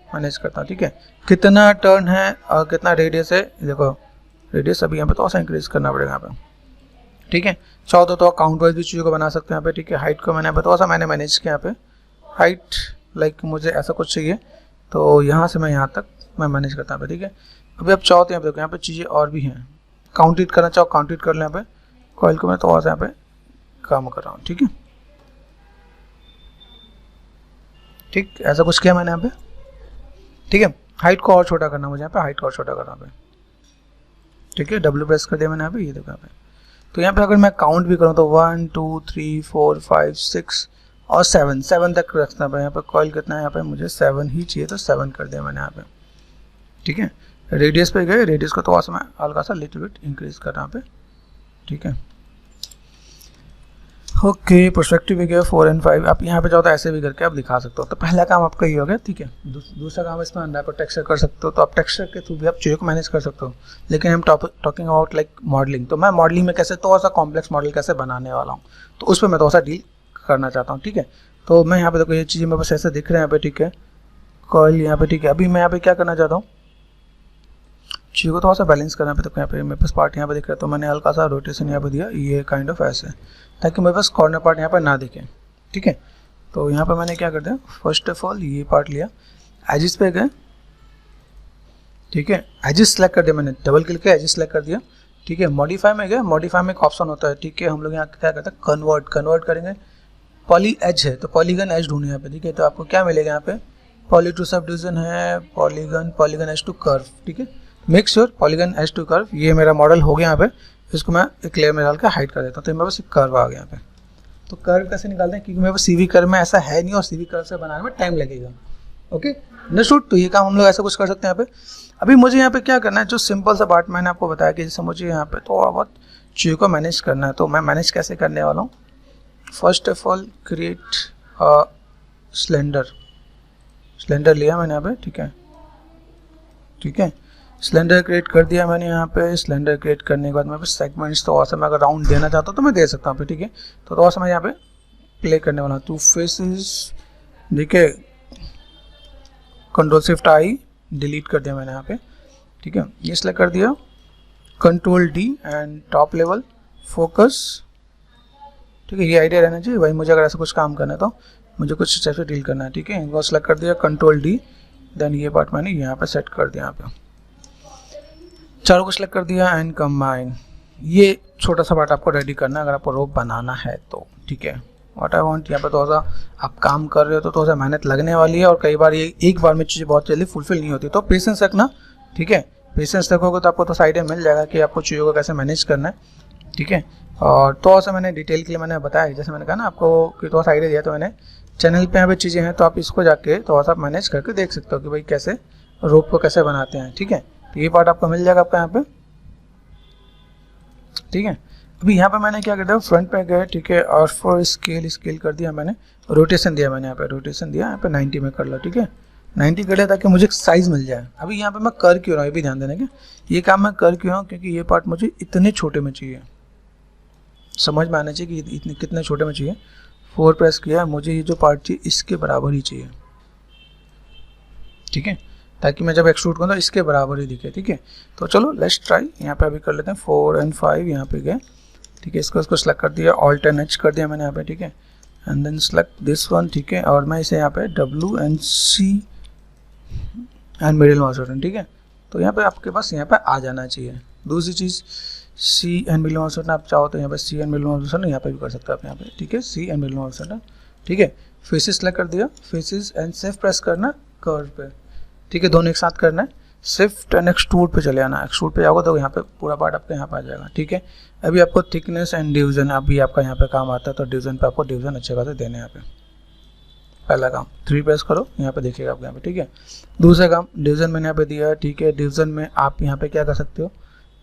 मैनेज करता हूँ, ठीक है। कितना टर्न है और कितना रेडियस है, देखो रेडियस अभी यहाँ पे थोड़ा सा इंक्रीज करना पड़ेगा यहाँ पे, ठीक है। चाहो तो काउंट वाइज भी चीज़ों को बना सकते हैं यहाँ पे, ठीक है। हाइट को मैंने थोड़ा सा मैंने मैनेज किया यहाँ पे, हाइट लाइक मुझे ऐसा कुछ चाहिए, तो यहाँ से मैं यहाँ तक मैं मैनेज करता हूँ, ठीक है। अभी आप चाहो तो यहाँ पे देखो, यहाँ पे चीज़ें और भी हैं, काउंटेड करना चाहो काउंटेड कर लें यहाँ पे। कॉइल को मैं थोड़ा सा यहाँ पे काम कर रहा हूँ, ठीक है, ठीक। ऐसा कुछ किया मैंने यहाँ पे, ठीक है। हाइट को और छोटा करना मुझे यहाँ पे, हाइट को और छोटा करना पे, ठीक है। डब्ल्यू प्रेस कर दिया मैंने यहाँ पे, ये देखो यहाँ पे। तो यहाँ पे अगर मैं काउंट भी करूँ तो 1 2 3 4 5 6 और 7 तक रखना पे। यहाँ पे कॉइल कितना है, यहाँ पे मुझे 7 ही चाहिए, तो 7 कर दिया मैंने यहाँ पे, ठीक है। रेडियस पे गए, रेडियस को थोड़ा सा मैं हल्का सा लिटिल बिट इंक्रीज कर रहा पे, ठीक है। ओके, पर्सपेक्टिव भी गया 4 और 5। आप यहाँ पे चाहो तो ऐसे भी करके आप दिखा सकते हो। तो पहला काम आपका ये हो गया, ठीक है। दूसरा काम इसमें अंडर टेक्सचर कर सकते हो, तो आप टेक्सचर के थ्रू भी आप चीज़ों को मैनेज कर सकते हो। लेकिन हम टॉकिंग अबाउट लाइक मॉडलिंग, तो मैं मॉडलिंग में कैसे थोड़ा सा कॉम्प्लेक्स मॉडल कैसे बनाने वाला हूँ, तो उस पर मैं थोड़ा सा डील करना चाहता हूँ, ठीक है। तो मैं यहाँ पे देखो ये चीज़ें मेरे पास ऐसे दिख रहे हैं यहाँ पे, ठीक है। कॉइल यहाँ पे, ठीक है। अभी मैं यहाँ पे क्या करना चाहता हूँ, चीज़ों को थोड़ा सा बैलेंस करना पे। देखो यहाँ पे मेरे पास पार्ट यहाँ पे दिख रहा है, तो मैंने हल्का सा रोटेशन यहाँ पे दिया, ये काइंड ऑफ ऐसे, ताकि मेरे पास कॉर्नर पार्ट यहाँ पर ना दिखे, ठीक है। तो यहाँ पे मैंने क्या कर दिया, फर्स्ट ऑफ ऑल ये पार्ट लिया, एजिस पे गए, ठीक है। एजिस सेलेक्ट कर दिया मैंने, डबल क्लिक किया, एजिस सेलेक्ट कर दिया, ठीक है। मॉडिफाई में गए, मॉडिफाई में एक ऑप्शन होता है, ठीक है। हम लोग यहाँ क्या करते हैं, कन्वर्ट करेंगे। पॉली एज है तो पॉलीगन एज ढूंढे यहाँ पे, ठीक है। तो आपको क्या मिलेगा यहाँ पे, पॉली टू सब डिवीजन है, पॉलीगन एज टू कर्व, ठीक है। Make sure polygon edge to curve, ये मेरा मॉडल हो गया यहाँ पे। इसको मैं एक लेयर में डाल के हाइड कर देता हूँ, तो मेरे पास एक कर्व आ गया यहाँ पे। तो कर्व कैसे निकालते हैं, क्योंकि मेरे पास सीवी कर्व में ऐसा है नहीं, और सीवी कर्व से बनाने में टाइम लगेगा, ओके अंडरस्टूड। तो ये काम हम लोग ऐसा कुछ कर सकते हैं यहाँ पे। अभी मुझे यहाँ पे क्या करना है, जो सिंपल सा पार्ट मैंने आपको बताया कि जैसे मुझे यहाँ पे थोड़ा बहुत चीज़ों को मैनेज करना है, तो मैं मैनेज कैसे करने वाला हूँ। First of all create cylinder लिया मैंने यहाँ पे, ठीक है, ठीक है। सिलेंडर क्रिएट कर दिया मैंने यहाँ पे। सिलेंडर क्रिएट करने के बाद मैं सेगमेंट्स तो और मैं अगर राउंड देना चाहता हूँ तो मैं दे सकता हूँ, ठीक है। तो और मैं यहाँ पे प्ले करने वाला हूँ। 2 फेसेस, ठीक है। Ctrl+Shift+I डिलीट कर दिया मैंने यहाँ पे, ठीक है। ये सिलेक्ट कर दिया, Ctrl+D and top level focus, ठीक है। ये आइडिया रहना चाहिए भाई, मुझे अगर ऐसा कुछ काम करना है तो मुझे कुछ स्टेप से डील करना है, ठीक है। इनको सेलेक्ट कर दिया, Ctrl+D, देन ये पार्ट मैंने यहाँ पे सेट कर दिया, यहाँ पे चारों को सेलेक्ट कर दिया एंड कंबाइन। ये छोटा सा पार्ट आपको रेडी करना है अगर आपको रोप बनाना है तो, ठीक है। व्हाट आई वांट, यहाँ पे थोड़ा सा आप काम कर रहे हो तो थोड़ा सा मेहनत लगने वाली है, और कई बार ये एक बार में चीज़ें बहुत जल्दी फुलफिल नहीं होती, तो पेशेंस रखना, ठीक है। पेशेंस रखोगे तो आपको तो आइडिया मिल जाएगा कि आपको चीज़ों को कैसे मैनेज करना है, ठीक है। और थोड़ा सा मैंने डिटेल के लिए मैंने बताया, जैसे मैंने कहा ना आपको कि थोड़ा सा आइडिया दिया, तो मैंने चैनल पे यहाँ पे चीज़ें हैं, तो आप इसको जाके थोड़ा सा मैनेज करके देख सकते हो कि भाई कैसे रोप को कैसे बनाते हैं, ठीक है। तो ये पार्ट आपको मिल जाएगा आपका यहाँ पे, ठीक है। अभी यहाँ पे मैंने क्या कर दिया, फ्रंट पे गए, ठीक है। और फॉर स्केल कर दिया मैंने, रोटेशन दिया मैंने, यहाँ पे रोटेशन दिया, यहाँ पे 90 में कर लो, ठीक है। 90 कर लिया ताकि मुझे साइज मिल जाए। अभी यहाँ पे मैं कर क्यों रहा हूँ, ये भी ध्यान देना कि ये काम मैं कर क्यों रहा हूँ, क्योंकि ये पार्ट मुझे इतने छोटे में चाहिए, समझ में आना चाहिए कि इतने कितने छोटे में चाहिए। 4 प्रेस किया, मुझे ये जो पार्ट चाहिए इसके बराबर ही चाहिए, ठीक है, ताकि मैं जब एक्सट्रूड करूँ तो इसके बराबर ही दिखे, ठीक है। तो चलो लेट्स ट्राई, यहाँ पे अभी कर लेते हैं 4 और 5, यहाँ पे गए, ठीक है। इसको सेलेक्ट कर दिया, ऑल्ट एंड एच कर दिया मैंने यहाँ पे, ठीक है। And then select this one, ठीक है। और मैं इसे यहाँ पे W and C and middle mouse button, ठीक है। तो यहाँ पे आपके पास यहाँ पे आ जाना चाहिए। दूसरी चीज़ C and middle mouse button, आप चाहो तो यहाँ पे C and middle mouse button यहाँ पे भी कर सकते हो आप यहाँ पे, ठीक है। C and middle mouse button ठीक है। फेसेस सेलेक्ट कर दिया, फेसेस एंड शिफ्ट प्रेस करना कर्व पे, ठीक है, दोनों एक साथ करना है। शिफ्ट एंड एक्सट्रूड पे चले आना, एक्सट्रूड पे जाओगे तो यहाँ पे पूरा पार्ट आपका यहाँ पे आ जाएगा, ठीक है। अभी आपको थिकनेस एंड डिवीजन अभी आपका यहाँ पे काम आता है, तो डिवीजन पे आपको डिवीजन अच्छे खासे देने यहाँ पे। पहला काम 3 प्रेस करो, यहाँ पे देखिएगा आपको यहाँ पे, ठीक है। दूसरा काम डिवीजन मैंने यहाँ पे दिया है, ठीक है। डिवीजन में आप यहाँ पे क्या कर सकते हो,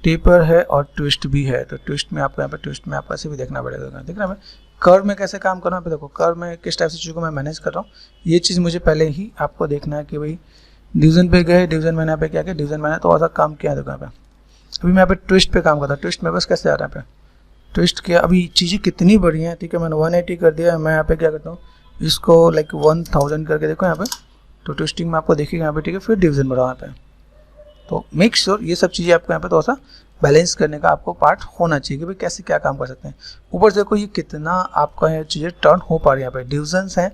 टेपर है और ट्विस्ट भी है, तो ट्विस्ट में आपको यहाँ पे ट्विस्ट में आपको ऐसे भी देखना पड़ेगा, देख रहे हैं। कर्व में कैसे काम करना है, देखो कर्व में किस टाइप से चीज़ों को मैं मैनेज कर रहा हूँ, ये चीज़ मुझे पहले ही आपको देखना है कि भाई डिवीजन पे गए, डिवीजन मैंने यहाँ पे क्या किया, डिवीजन मैंने तो ऐसा काम किया, देखो यहाँ पे। अभी मैं यहाँ पे ट्विस्ट पे काम करता हूँ, ट्विस्ट में बस कैसे आ रहा है यहाँ पे ट्विस्ट किया। अभी चीज़ें कितनी बड़ी हैं, ठीक है, मैंने 180 कर दिया। मैं यहाँ पे क्या करता हूँ, इसको लाइक 1000 करके देखो यहाँ पे, तो ट्विस्टिंग में आपको देखिएगा यहाँ पे, ठीक है। फिर डिवीजन बढ़ाओ यहाँ पे, तो मेक श्योर ये सब चीज़ें आपको यहाँ पे थोड़ा सा बैलेंस करने का आपको पार्ट होना चाहिए कि भाई कैसे क्या काम कर सकते हैं। ऊपर से देखो ये कितना आपका ये चीज़ें टर्न हो पा रही है। यहाँ पे डिवीजन्स हैं,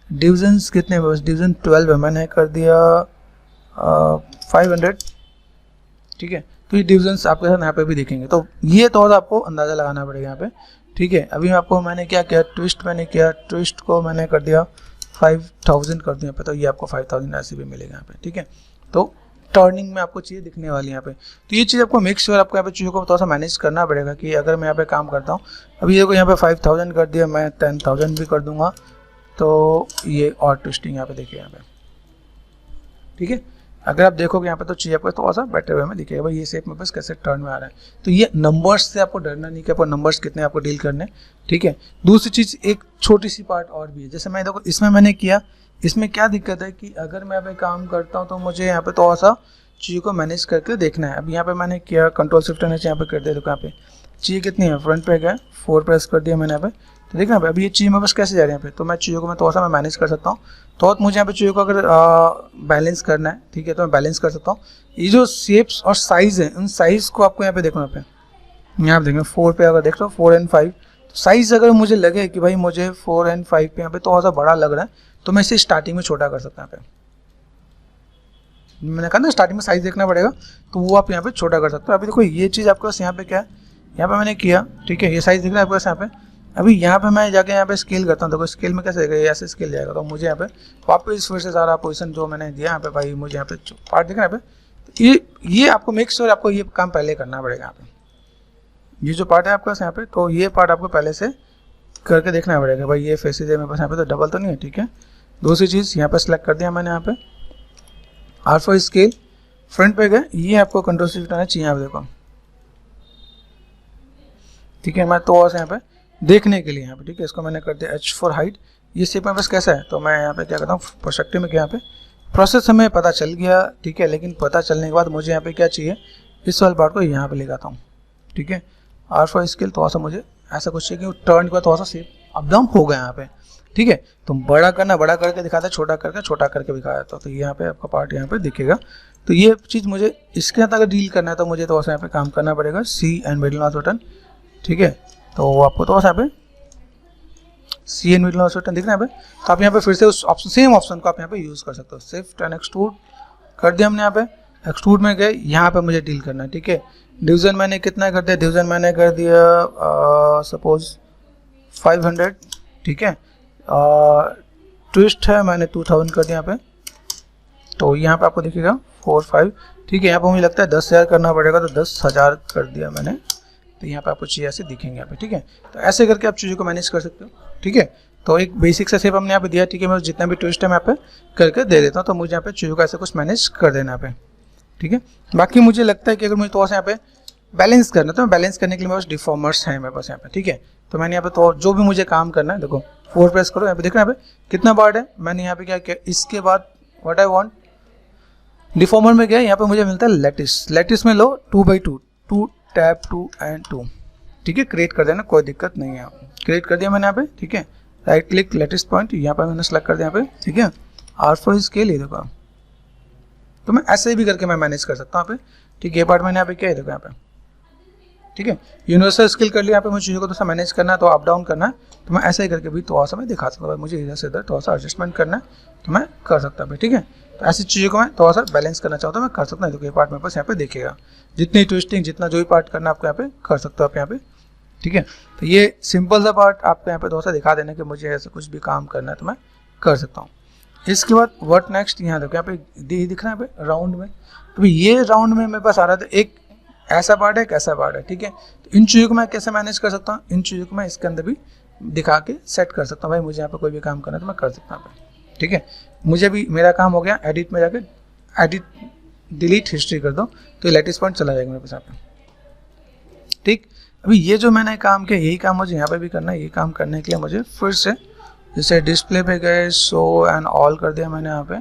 डिवीजन्स कितने बस डिवीजन 12 है, मैंने कर दिया 500, ठीक है। तो ये डिवीजन्स आपके साथ यहाँ पे भी दिखेंगे, तो ये थोड़ा सा आपको अंदाज़ा लगाना पड़ेगा यहाँ पे, ठीक है। अभी आपको मैंने क्या किया, ट्विस्ट मैंने किया, ट्विस्ट को मैंने कर दिया 5000 कर दिया यहाँ पे, तो ये आपको 5000 ऐसे भी मिलेगा यहाँ पे, ठीक है। तो टर्निंग में आपको चीज़ें दिखने वाली है यहाँ पे, तो ये चीज़ आपको मेक श्योर आपको यहाँ पे चीज़ों को थोड़ा सा मैनेज करना पड़ेगा कि अगर मैं यहाँ पे काम करता हूँ, अभी देखो यहाँ पे 5000 कर दिया, मैं 10000 भी कर दूंगा, तो ये और ट्विस्टिंग यहाँ पे देखिए यहाँ पे, ठीक है। अगर आप देखोगे यहाँ पे तो चीज़ आपको थोड़ा सा बेटर वे में दिखेगा भाई ये शेप में बस कैसे टर्न में आ रहा है। तो ये नंबर्स से आपको डरना नहीं कि आपको नंबर्स कितने आपको डील करने, ठीक है। दूसरी चीज़ एक छोटी सी पार्ट और भी है, जैसे मैं देखो इसमें मैंने किया, इसमें क्या दिक्कत है कि अगर मैं यहाँ पे काम करता हूँ तो मुझे यहाँ पे थोड़ा सा चीज़ों को मैनेज करके देखना है। अब यहाँ पे मैंने किया कंट्रोल शिफ्ट एंड यहाँ पे कर दिया, देखो यहाँ पे चीज़ें कितनी है, फ्रंट पे गया 4 प्रेस कर दिया मैंने यहाँ पे, तो देखना अभी ये चीज़ में बस कैसे जा रही है यहाँ पे, तो मैं चीज़ों को मैं थोड़ा सा मैं मैनेज कर सकता हूँ। तो मुझे यहाँ पे चीज़ों को अगर बैलेंस करना है, ठीक है, तो मैं बैलेंस कर सकता हूँ। ये जो शेप्स और साइज़ है, उन साइज़ को आपको यहाँ पे देखना, यहाँ पे यहाँ पे देखेंगे 4 पे अगर देख रहे हो 4 और 5, तो साइज़ अगर मुझे लगे कि भाई मुझे 4 और 5 पे यहाँ पे थोड़ा सा बड़ा लग रहा है, तो मैं इसे स्टार्टिंग में छोटा कर सकता हूँ। यहाँ पे मैंने कहा ना स्टार्टिंग में साइज़ देखना पड़ेगा, तो वो आप यहाँ पे छोटा कर सकते हो। अभी देखो ये चीज़ आपके पास यहाँ पे क्या है, यहाँ पे मैंने किया, ठीक है, ये साइज़ दिख रहा है आपके पास यहाँ पे। अभी यहाँ पे मैं जाके यहाँ पे स्केल करता हूँ, देखो स्केल में कैसे ये ऐसे स्केल जाएगा, तो मुझे यहाँ पे वापस फिर से सारा पोजीशन जो मैंने दिया यहाँ पे, भाई मुझे यहाँ पे पार्ट दिख रहा है यहाँ पे, तो ये आपको मेक श्योर आपको ये काम पहले करना पड़ेगा। यहाँ पे ये जो पार्ट है आपके पास यहाँ पे, तो ये पार्ट आपको पहले से करके देखना पड़ेगा भाई ये फेसेस है मेरे पास यहाँ पे, तो डबल तो नहीं है, ठीक है। दूसरी चीज़ यहाँ पे सेलेक्ट कर दिया मैंने, यहाँ पे R4 स्केल फ्रंट पे गए, ये आपको कंट्रोल शिफ्ट आना चाहिए यहाँ पे, देखो ठीक है। मैं तो यहाँ पे देखने के लिए यहाँ पे, ठीक है, इसको मैंने कर दिया H4 हाइट। ये शेप में बस कैसा है, तो मैं यहाँ पे क्या करता हूँ, पर्सपेक्टिव में यहाँ पे प्रोसेस हमें पता चल गया, ठीक है। लेकिन पता चलने के बाद मुझे यहाँ पे क्या चाहिए, इस वाले पार्ट को यहाँ पे ले आता हूँ, ठीक है। R4 स्केल थोड़ा सा मुझे ऐसा कुछ चाहिए कि टर्न के बाद थोड़ा सा शेप अप डाउन हो गया यहाँ पे, ठीक है। तो बड़ा करना बड़ा करके दिखाता है, छोटा करके छोटा करके दिखाया था, तो यहाँ पे आपका पार्ट यहाँ पे दिखेगा। तो ये चीज़ मुझे इसके साथ अगर डील करना है तो मुझे थोड़ा सा यहाँ पे काम करना पड़ेगा, C and middle mouse button, ठीक है। तो आपको थोड़ा सा यहाँ पे C and middle mouse button दिख रहा है यहाँ पे, तो आप यहाँ पे फिर से उस ऑप्शन सेम ऑप्शन को आप यहाँ पे यूज़ कर सकते हो। शिफ्ट एंड एक्सट्रूड कर दिया हमने, यहाँ पे एक्सट्रूड में गए, यहाँ पे मुझे डील करना है, ठीक है। डिवीजन मैंने कितना कर दिया, डिवीजन मैंने कर दिया सपोज 500, ठीक है। ट्विस्ट है मैंने 2000 कर दिया यहाँ पे, तो यहाँ पे आपको दिखेगा 4 5, ठीक है। यहाँ पे मुझे लगता है 10,000 करना पड़ेगा, तो 10,000 कर दिया मैंने, तो यहाँ पे आपको चीज़ ऐसे दिखेंगे यहाँ पे, ठीक है। तो ऐसे करके आप चीज़ों को मैनेज कर सकते हो, ठीक है। तो एक बेसिक सा शेप हमने यहाँ पे दिया, ठीक है। मैं जितना भी ट्विस्ट है मैं यहाँ पे करके दे देता हूँ, तो मुझे यहाँ पे चीज़ों को ऐसे कुछ मैनेज कर देना यहाँ पे, ठीक है। बाकी मुझे लगता है कि अगर मुझे थोड़ा सा यहाँ पे बैलेंस करना है, तो मैं बैलेंस करने के लिए मेरे पास डिफॉर्मर्स हैं मेरे पास यहाँ पे, ठीक है। तो मैंने यहाँ पे तो जो भी मुझे काम करना है, देखो 4 प्रेस करो, यहाँ पे देखना यहाँ पे कितना पार्ट है, मैंने यहाँ पे क्या किया, इसके बाद व्हाट आई वांट डिफॉर्मर में गया, यहाँ पे मुझे मिलता है लेटिस, लेटिस में लो 2/2, 2 टैप 2 एंड 2, ठीक है। क्रिएट कर देना, कोई दिक्कत नहीं है, क्रिएट कर दिया मैंने यहाँ पे, ठीक है। राइट क्लिक लेटेस्ट पॉइंट, यहाँ पे मैंने सेलेक्ट कर दिया यहाँ पे, ठीक है। R4 स्केल, ये देखो, तो मैं ऐसे भी करके मैं मैनेज कर सकता हूँ यहाँ पे, ठीक है। ये पार्ट मैंने यहाँ पे किया है, देखो यहाँ पे, ठीक है। यूनिवर्सल स्केल कर लिया, यहाँ पे मुझे चीज़ों को थोड़ा सा मैनेज करना है, तो अप डाउन करना है, तो मैं ऐसे ही करके भी थोड़ा सा मैं दिखा सकता हूँ, मुझे इधर से इधर थोड़ा सा एडजस्टमेंट करना है, तो मैं कर सकता हूँ, ठीक है। तो ऐसी चीज़ों को मैं थोड़ा सा बैलेंस करना चाहता हूँ, मैं कर सकता हूँ। तो ये पार्ट मेरे पास यहाँ पे देखिएगा, जितनी ट्विस्टिंग जितना जो भी पार्ट करना आपको यहाँ पे कर सकते हो आप यहाँ पे, ठीक है। तो ये सिंपल सा पार्ट आपको यहाँ पे थोड़ा सा दिखा देना कि मुझे ऐसा कुछ भी काम करना है तो मैं कर सकता हूँ। इसके बाद व्हाट नेक्स्ट, यहाँ देखो यहाँ पे दिख रहा है यहाँ पे राउंड में। अभी ये राउंड में मेरे पास आ रहा था एक ऐसा पार्ट है, एक ऐसा पार्ट है, ठीक है। तो इन चीज़ों को मैं कैसे मैनेज कर सकता हूँ, इन चीज़ों को मैं इसके अंदर भी दिखा के सेट कर सकता हूँ। भाई मुझे यहाँ पे कोई भी काम करना है तो मैं कर सकता हूँ, ठीक है। मुझे भी मेरा काम हो गया, एडिट में जाके एडिट डिलीट हिस्ट्री कर दो तो ये लेटेस्ट पॉइंट चला जाएगा मेरे पास यहाँ पे, ठीक। अभी ये जो मैंने काम किया यही काम मुझे यहाँ पे भी करना है। ये काम करने के लिए मुझे फिर से जैसे डिस्प्ले पे गए, शो एंड ऑल कर दिया मैंने यहाँ पे,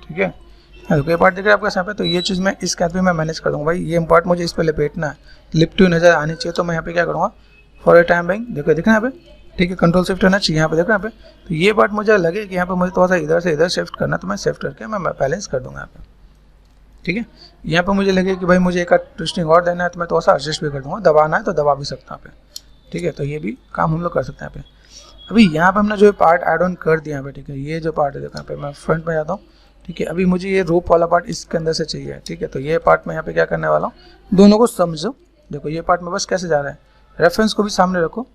ठीक है। ये पार्ट दिख रहा है आपका यहाँ पे, तो ये चीज़ मैं इस कैप में मैं मैनेज कर दूँगा। भाई ये पार्ट मुझे इस पर लपेटना है, लिपटी हुई नज़र आनी चाहिए, तो मैं यहाँ पे क्या करूँगा, फॉर ए टाइम बिंग देखो दिख रहा है यहाँ पे, ठीक है। कंट्रोल शिफ्ट होना चाहिए यहाँ पे, देख रहे हैं यहाँ पे। तो ये पार्ट मुझे लगे कि यहाँ पे मुझे थोड़ा सा इधर से इधर शिफ्ट करना, तो मैं शिफ्ट करके मैं बैलेंस कर दूँगा यहाँ पे, ठीक है। यहाँ पे मुझे लगे कि भाई मुझे एक ट्विस्टिंग और देना है तो मैं थोड़ा सा एडजस्ट भी कर दूँगा, दबाना है तो दबा भी सकता हूँ यहाँ पे, ठीक है। तो ये भी काम हम लोग कर सकते हैं यहाँ पे। अभी यहाँ पे हमने जो पार्ट ऐड ऑन कर दिया यहाँ पे, ठीक है। ये जो पार्ट है देखो यहाँ पे, मैं फ्रंट में जाता हूँ, ठीक है। अभी मुझे ये रोप वाला पार्ट इसके अंदर से चाहिए, ठीक है। तो ये पार्ट मैं यहाँ पे क्या करने वाला हूँ, दोनों को समझो। देखो ये पार्ट में बस कैसे जा रहा है, रेफरेंस को भी सामने रखो,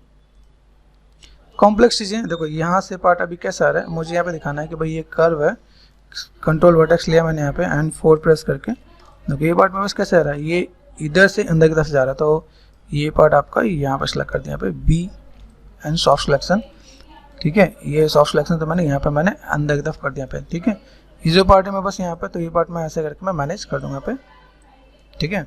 कॉम्प्लेक्स चीज़ें देखो। यहाँ से पार्ट अभी कैसा आ रहा है, मुझे यहाँ पे दिखाना है कि भाई ये कर्व है, कंट्रोल वर्टेक्स लिया मैंने यहाँ पे एंड 4 प्रेस करके। देखो ये पार्ट में बस कैसे आ रहा है, ये इधर से अंदर की तरफ से जा रहा है, तो ये पार्ट आपका यहाँ पर सेलेक्ट कर दिया यहाँ पे बी एंड सॉफ्ट सिलेक्शन, ठीक है। ये सॉफ्ट सिलेक्शन तो मैंने यहाँ पे मैंने अंदर की तरफ कर दिया पे, ठीक है। ये जो पार्ट है मैं बस यहाँ पे, तो ये पार्ट मैं ऐसे करके मैं मैनेज कर दूँगा पे, ठीक है।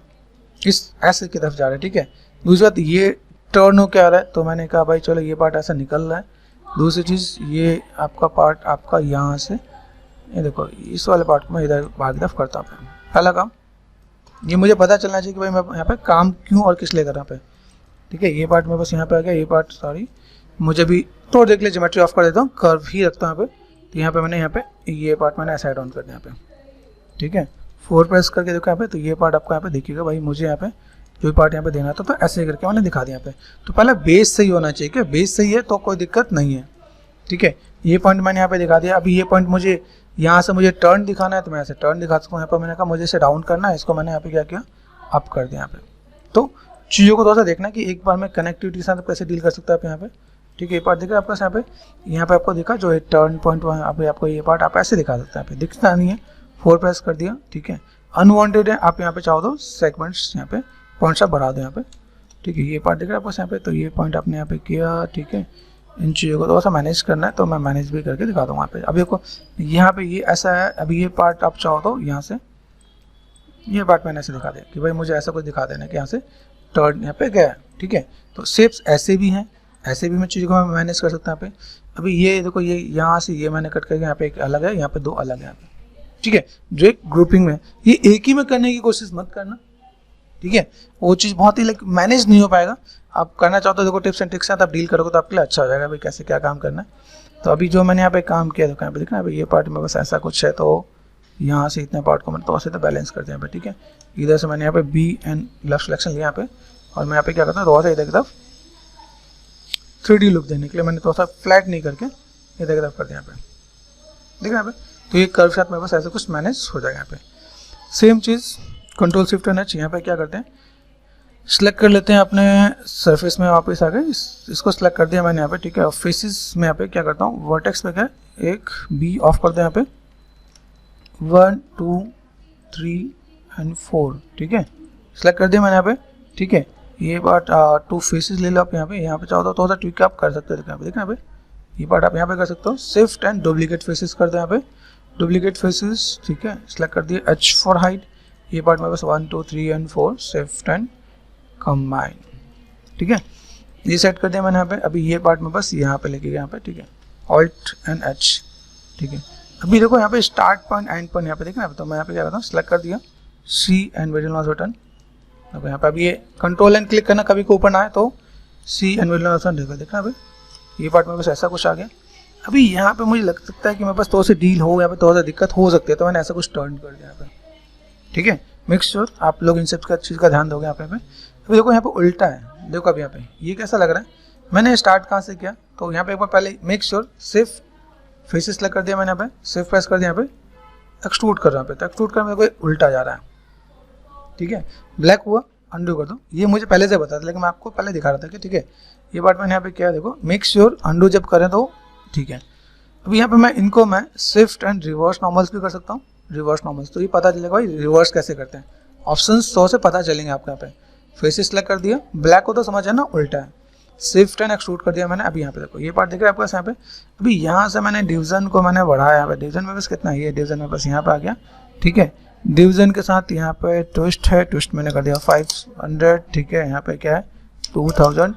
इस ऐसे की तरफ जा रहा है, ठीक है। दूसरी बात ये टर्न हो क्या आ रहा है, तो मैंने कहा भाई चलो ये पार्ट ऐसा निकल रहा है। दूसरी चीज़ ये आपका पार्ट आपका यहाँ से, ये देखो इस वाले पार्ट को मैं इधर बाहर की तरफ करता हूँ। पहला काम ये मुझे पता चलना चाहिए कि भाई मैं यहाँ पे काम क्यों और किस लिए कर रहा हूँ, ठीक है। ये पार्ट में बस यहाँ पे आ गया, ये पार्ट सॉरी मुझे भी थोड़ा देख ले, ज्योमेट्री ऑफ कर देता हूँ, कर्व ही रखता हूँ यहाँ पे। तो यहाँ पे मैंने यहाँ पे ये पार्ट मैंने ऐसा ऐड ऑन कर दिया यहाँ पे, ठीक है। 4 प्रेस करके देखो यहाँ पे, तो ये पार्ट आपको यहाँ पे दिखेगा। भाई मुझे यहाँ पे जो पार्ट यहाँ पे देना था तो ऐसे करके मैंने दिखा दिया यहाँ पे। तो पहले बेस सही होना चाहिए, कि बेस सही है तो कोई दिक्कत नहीं है, ठीक है। ये पॉइंट मैंने यहाँ पे दिखा दिया। अभी ये पॉइंट मुझे यहाँ से मुझे टर्न दिखाना है तो मैं ऐसे टर्न दिखा सकता हूँ। यहाँ पर मैंने कहा मुझे इसे डाउन करना है, इसको मैंने यहाँ पे क्या किया, अप कर दिया यहाँ पे। तो चीज़ों को थोड़ा सा देखना कि एक बार में कनेक्टिविटी के साथ कैसे डील कर सकता है आप यहाँ पे, ठीक है। ये पार्ट दिख रहा है आपका यहाँ पे आपको दिखा जो है टर्न पॉइंट वहाँ अभी आपको ये पार्ट आप ऐसे दिखा सकते हैं, यहाँ पे दिखता नहीं है। 4 प्रेस कर दिया, ठीक है। अनवांटेड है, आप यहाँ पे चाहो तो सेगमेंट्स यहाँ पे पॉइंट्स आप बढ़ा दो यहाँ पे, ठीक है। ये पार्ट दिख रहा है आपको यहाँ पे, तो ये पॉइंट आपने यहाँ पे किया, ठीक है। इन चीज़ों को थोड़ा सा मैनेज करना है तो मैं मैनेज भी करके दिखा दूँगा यहाँ पे। अभी देखो यहाँ पे ये ऐसा है, अभी ये पार्ट आप चाहो तो यहाँ से ये पार्ट मैंने ऐसे दिखा दिया कि भाई मुझे ऐसा कुछ दिखा देना कि यहाँ से टर्न यहाँ पे गया, ठीक है। तो शेप्स ऐसे भी हैं, ऐसे भी मैं चीज़ों को मैं मैनेज कर सकता हूँ यहाँ पे। अभी ये देखो ये यहाँ से ये मैंने कट करके यहाँ पे एक अलग है, यहाँ पे 2 अलग है यहाँ पे, ठीक है। जो एक ग्रुपिंग में ये एक ही में करने की कोशिश मत करना, ठीक है। वो चीज़ बहुत ही मैनेज नहीं हो पाएगा। आप करना चाहो तो देखो टिप्स एंड ट्रिक्स साथ आप डील करोगे तो आपके लिए अच्छा हो जाएगा भाई कैसे क्या काम करना है। तो अभी जो मैंने यहाँ पे काम किया देखो यहाँ पे देखना, ये पार्ट में बस ऐसा कुछ है, तो यहाँ से इतने पार्ट को मैंने तो ऐसे तो बैलेंस कर दिया यहाँ पे, ठीक है। इधर से मैंने यहाँ पे बी एंड लेफ्ट सिलेक्शन लिया यहाँ पे, और मैं यहाँ पे क्या करता हूँ थोड़ा सा इधर की तरफ 3D लुक देने के लिए मैंने थोड़ा सा फ्लैट नहीं करके इधर की तरफ कर दिया यहाँ पे, देख रहे हैं यहाँ पे। तो ये कर्व साथ में बस ऐसा कुछ मैनेज हो जाएगा यहाँ पे। Same cheese control shift and H, यहाँ पे क्या करते हैं सेलेक्ट कर लेते हैं अपने सरफेस में, वापस आ गए इसको सेलेक्ट कर दिया मैंने यहाँ पे, ठीक है। और फेसिस में यहाँ पे क्या करता हूँ वर्टेक्स पे क्या एक बी ऑफ कर दे यहाँ पे 1 2 3 एंड 4, ठीक है। सेलेक्ट कर दिया मैंने यहाँ पे, ठीक है। ये पार्ट 2 फेसेस ले लो आप यहाँ पे चाहो तो थोड़ा सा ट्विक आप कर सकते हो, यहाँ पे देखना यहाँ पे ये पार्ट आप यहाँ पे कर सकते हो। शिफ्ट एंड डुप्लीकेट फेसेस कर दो यहाँ पे, डुप्लीकेट फेसेस, ठीक है। सेलेक्ट कर दिया H फॉर हाइट, ये पार्ट में बस 1 2 3 एंड 4 शिफ्ट एंड कंबाइन, ठीक है। ये सेट कर दिया मैंने यहाँ पे। अभी ये पार्ट में बस यहाँ पे लेके गया यहाँ पे, ठीक है। Alt एंड H, ठीक है। अभी देखो यहाँ पे स्टार्ट पॉइंट एंड पॉइंट यहाँ पे देखना है, तो मैं यहाँ पे क्या करता हूँ सेलेक्ट कर दिया C and variable mouse button. देखो यहाँ पे अभी ये कंट्रोल एंड क्लिक करना, कभी को ऊपर ना आए तो C and variable mouse button देखो, देखना अभी ये पार्ट में बस ऐसा कुछ आ गया। अभी यहाँ पे मुझे लग सकता है कि मेरे पास थोड़ा सा डील हो, यहाँ पे थोड़ा सा दिक्कत हो सकती है, तो मैंने ऐसा कुछ टर्न कर दिया यहाँ पे, ठीक है। मेक श्योर आप लोग इन सब का चीज़ का ध्यान दोगे यहाँ पे। अभी देखो यहाँ पे उल्टा है, देखो अभी यहाँ पे ये कैसा लग रहा है। मैंने स्टार्ट कहाँ से किया, तो यहाँ पे एक बार पहले मेक श्योर सिर्फ फेसेस सेलेक्ट कर दिया मैंने यहाँ पे, सिर्फ प्रेस कर दिया यहाँ पे, एक्सट्रूड कर रहा हूँ यहाँ पे, तो एक्सट्रूड करने में कोई उल्टा जा रहा है, ठीक है। ब्लैक हुआ। अंडू कर दूँ, ये मुझे पहले से बता था लेकिन मैं आपको पहले दिखा रहा था कि ठीक है ये पार्ट मैंने यहाँ पे किया, देखो मेक श्योर अंडू जब करें तो ठीक है। अभी यहाँ पे मैं इनको मैं शिफ्ट एंड रिवर्स नॉर्मल्स भी कर सकता हूँ, रिवर्स नॉर्मल्स, तो ये पता चलेगा भाई रिवर्स कैसे करते हैं, ऑप्शंस 100 से पता चलेंगे आपको। यहाँ पे फेसेस सेलेक्ट कर दिया, ब्लैक को तो समझ है ना, उल्टा है, शिफ्ट एंड एक्सट्रूड कर दिया मैंने। अभी यहाँ पे देखो ये पार्ट दिख रहा है आपको यहाँ पे, अभी यहाँ से मैंने डिवीजन को मैंने बढ़ाया, यहाँ पे डिवीजन में बस कितना है, ये डिवीजन में बस यहाँ पे आ गया, ठीक है। डिवीजन के साथ यहाँ पे ट्विस्ट है, ट्विस्ट मैंने कर दिया 500, ठीक है। यहाँ पे क्या है 2000,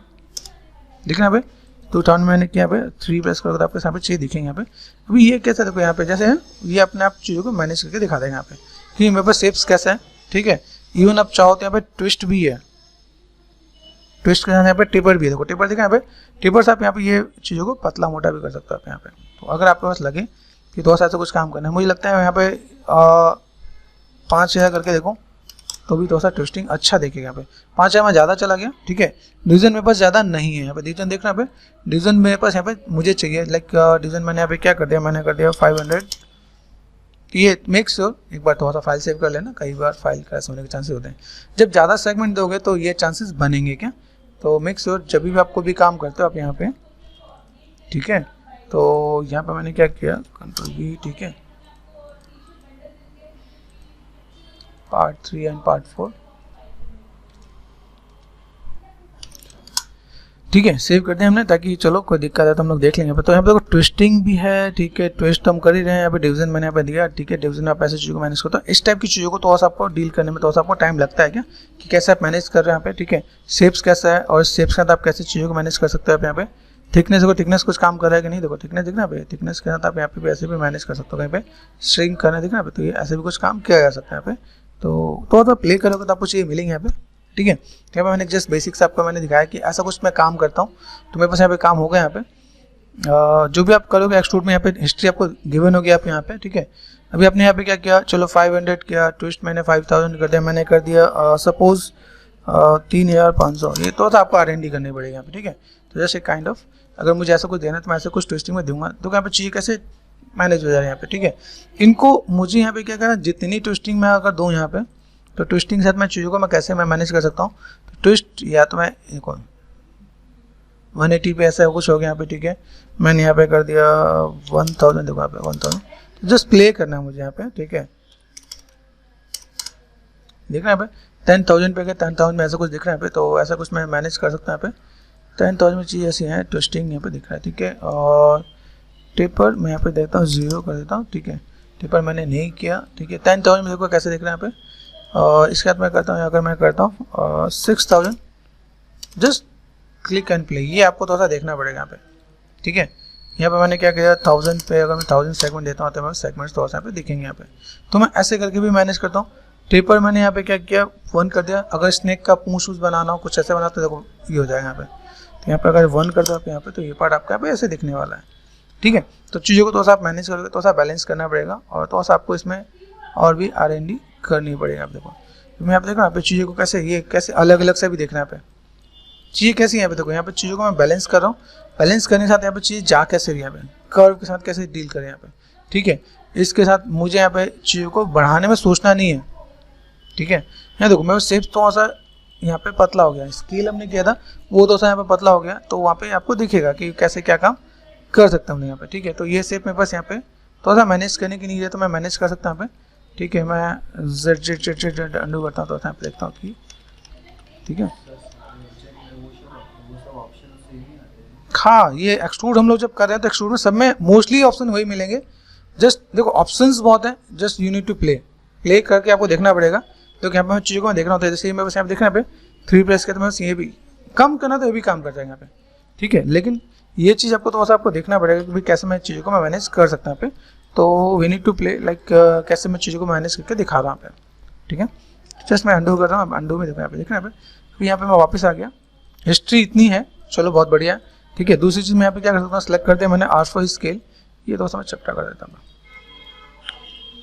दिख रहा है यहाँ पे 2000 मैंने किया, यहाँ पे 3 प्रेस करोगे तो आपको यहाँ पे 6 दिखेंगे यहाँ पे। अभी ये कैसे देखो यहाँ पे जैसे है, ये अपने आप चीज़ों को मैनेज करके दिखा देगा यहाँ पे कि मेरे पास शेप्स कैसा है, ठीक है। इवन आप चाहो तो यहाँ पे ट्विस्ट भी है, ट्विस्ट के साथ यहाँ पे टिपर भी है, देखो टिपर देखा यहाँ पे, टिपर से आप यहाँ पे ये चीज़ों को पतला मोटा भी कर सकते हो आप यहाँ पे। तो अगर आपके पास लगे कि थोड़ा सा ऐसा कुछ काम करना है, मुझे लगता है यहाँ पे 5000 करके देखो तो भी थोड़ा सा ट्विस्टिंग अच्छा देखेगा। यहाँ पे 5000 में ज़्यादा चला गया, ठीक है। डिवीजन मेरे पास ज़्यादा नहीं है, यहाँ पे डिवीजन देखना, यहाँ पे डिवीजन मेरे पास यहाँ पे मुझे चाहिए लाइक डिवीजन मैंने यहाँ पे क्या कर दिया, मैंने कर दिया 500। ये मेक श्योर एक बार थोड़ा सा फाइल सेव कर लेना, कई बार फाइल क्रैश होने के चांसेस होते हैं। जब ज़्यादा सेगमेंट दोगे तो ये चांसेस बनेंगे क्या, तो मेक श्योर जब भी आपको भी काम करते हो आप यहाँ पे, ठीक है। तो यहाँ पे मैंने क्या किया, कंट्रोल V, ठीक है, पार्ट 3 एंड पार्ट 4, ठीक है, सेव कर दिया हमने ताकि चलो कोई दिक्कत है तो हम लोग देख लेंगे। तो यहाँ पे देखो ट्विस्टिंग भी है, ठीक है, ट्विस्ट हम कर ही रहे हैं। यहाँ पे डिवीजन मैंने यहाँ पे दिया, ठीक है, डिवीजन आप ऐसे चीज़ों को मैनेज करते हो। इस टाइप की चीज़ों को थोड़ा सा आपको डील करने में थोड़ा सा आपको टाइम लगता है क्या, कि कैसे आप मैनेज कर रहे हैं यहाँ पे, ठीक है। शेप्स कैसा है और शेप्स के साथ आप कैसे चीज़ों को मैनेज कर सकते हो आप यहाँ पे। थिकनेस देखो, थिकनेस कुछ काम कर रहा है कि नहीं, देखो थिकनेस दिखना पे, थिकनेस के साथ आप यहाँ पे ऐसे भी मैनेज कर सकते हो। कहीं पे श्रिंक करना दिखना पे, तो ये ऐसे भी कुछ काम किया जा सकता है यहाँ पे। तो थोड़ा सा प्ले करोगे तो आपको चीज़ें मिलेंगे यहाँ पे, ठीक है। यहाँ पे मैंने जस्ट बेसिक्स आपको मैंने दिखाया कि ऐसा कुछ मैं काम करता हूँ, तो मेरे पास यहाँ पे काम होगा। यहाँ पे जो भी आप करोगे एक्सट्रूड में, यहाँ पे हिस्ट्री आपको गिवन होगी आप यहाँ पे, ठीक है। अभी आपने यहाँ पे क्या किया, चलो 500 किया, ट्विस्ट मैंने 5000 कर दिया, मैंने कर दिया सपोज 3500, ये तो आपको R&D करनी पड़ेगी यहाँ पे, ठीक है। तो जैसे काइंड ऑफ अगर मुझे ऐसा कुछ देना है तो मैं ऐसे कुछ ट्विस्टिंग में दूंगा, तो यहाँ पे चीज़ें कैसे मैनेज हो जा रही है यहाँ पे, ठीक है। इनको मुझे यहाँ पे क्या करना, जितनी ट्विस्टिंग मैं अगर दूँ यहाँ पे, तो ट्विस्टिंग के साथ मैं चीज़ों को मैं कैसे मैं मैनेज कर सकता हूँ। तो ट्विस्ट या तो मैं 180 पे ऐसा कुछ हो गया यहाँ पे, ठीक है। मैंने यहाँ पे कर दिया 1000, देखो यहाँ पे 1000, तो जस्ट प्ले करना है मुझे यहाँ पे, ठीक है। देखना यहाँ पे 10,000 पे गया, 10,000 में ऐसा कुछ दिख रहा है यहाँ पे, तो ऐसा कुछ मैं मैनेज कर सकता हूँ यहाँ पे। 10,000 में चीज़ ऐसी है, ट्विस्टिंग यहाँ पे दिख रहा है, ठीक है। और टेपर मैं यहाँ पे देता हूँ 0 कर देता हूँ, ठीक है। टेपर मैंने नहीं किया, ठीक है। 10,000 में देखो कैसे दिख रहा है यहाँ पे। और इसके बाद मैं करता हूँ, अगर मैं करता हूँ 6000, जस्ट क्लिक एंड प्ले, ये आपको थोड़ा सा देखना पड़ेगा यहाँ पे, ठीक है। यहाँ पे मैंने क्या किया 1000 पे, अगर मैं 1000 सेगमेंट देता हूँ तो मैं सेगमेंट्स थोड़ा सा यहाँ पे दिखेंगे यहाँ पे। तो मैं ऐसे करके भी मैनेज करता हूँ। टेपर मैंने यहाँ पे क्या किया 1 कर दिया, अगर स्नेक का पूंछ बनाना हो, कुछ ऐसे बनाना तो देखो ये हो जाएगा यहाँ पे। तो यहाँ पे अगर 1 कर दो आप यहाँ पे, तो ये पार्ट आपका यहाँ पे ऐसे दिखने वाला है, ठीक है। तो चीज़ों को थोड़ा सा आप मैनेज करोगे, थोड़ा सा बैलेंस करना पड़ेगा, और थोड़ा सा आपको इसमें और भी R&D करनी पड़ेगी। आप देखो तो मैं यहाँ पे देखो यहाँ पे चीज़ों को कैसे, ये कैसे अलग अलग से भी देखना है यहाँ पे, चीज़ें कैसी यहाँ पे देखो, यहाँ पे चीज़ों को मैं बैलेंस कर रहा हूँ। बैलेंस करने के साथ यहाँ पे चीज़ें जा कैसे रही, यहाँ पे कर्व के साथ कैसे डील करें यहाँ पे, ठीक है। इसके साथ मुझे यहाँ पे चीज़ों को बढ़ाने में सोचना नहीं है, ठीक है। यहाँ देखो मैं शेप थोड़ा सा यहाँ पे पतला हो गया, स्केल हमने किया था वो थोड़ा सा यहाँ पे पतला हो गया, तो वहाँ पे आपको दिखेगा कि कैसे क्या काम कर सकता हूँ यहाँ पे, ठीक है। तो ये शेप मेरे पास यहाँ पे थोड़ा सा मैनेज करने की नहीं है, तो मैं मैनेज कर सकता हूँ यहाँ पे, ठीक है। मैं Z अंडू करता हूँ, तो यहाँ पे देखता हूँ कि ठीक है। हाँ, ये एक्सट्रूड हम लोग जब कर रहे हैं तो एक्सट्रूड में सब में मोस्टली ऑप्शन वही मिलेंगे। जस्ट देखो ऑप्शंस बहुत हैं, just you need to play करके आपको देखना पड़ेगा। तो यहाँ पे मैं चीज़ों को मैं देखना होता है, जैसे मेरे पास यहाँ पे देखना पे 3 प्रेस के, तो मैं ये भी कम करना तो ये भी काम कर जाएगा यहाँ पे, ठीक है। लेकिन ये चीज़ आपको थोड़ा सा आपको देखना पड़ेगा कि भाई कैसे मैं चीज़ों को मैं मैनेज कर सकता हूँ यहाँ पे। तो we need to play like कैसे मैं चीज़ों को मैनेज करके दिखा रहा हूँ यहाँ पे, ठीक है। जस्ट मैं अंडू कर रहा हूँ, अंडू में देखो यहाँ पे देखना यहाँ पे, फिर यहाँ पे मैं वापस आ गया। हिस्ट्री इतनी है, चलो बहुत बढ़िया, ठीक है। दूसरी चीज़ मैं यहाँ पे क्या कर सकता हूँ, सेलेक्ट करते हैं मैंने R4 स्केल, ये थोड़ा सा मैं चपटा कर देता हूँ,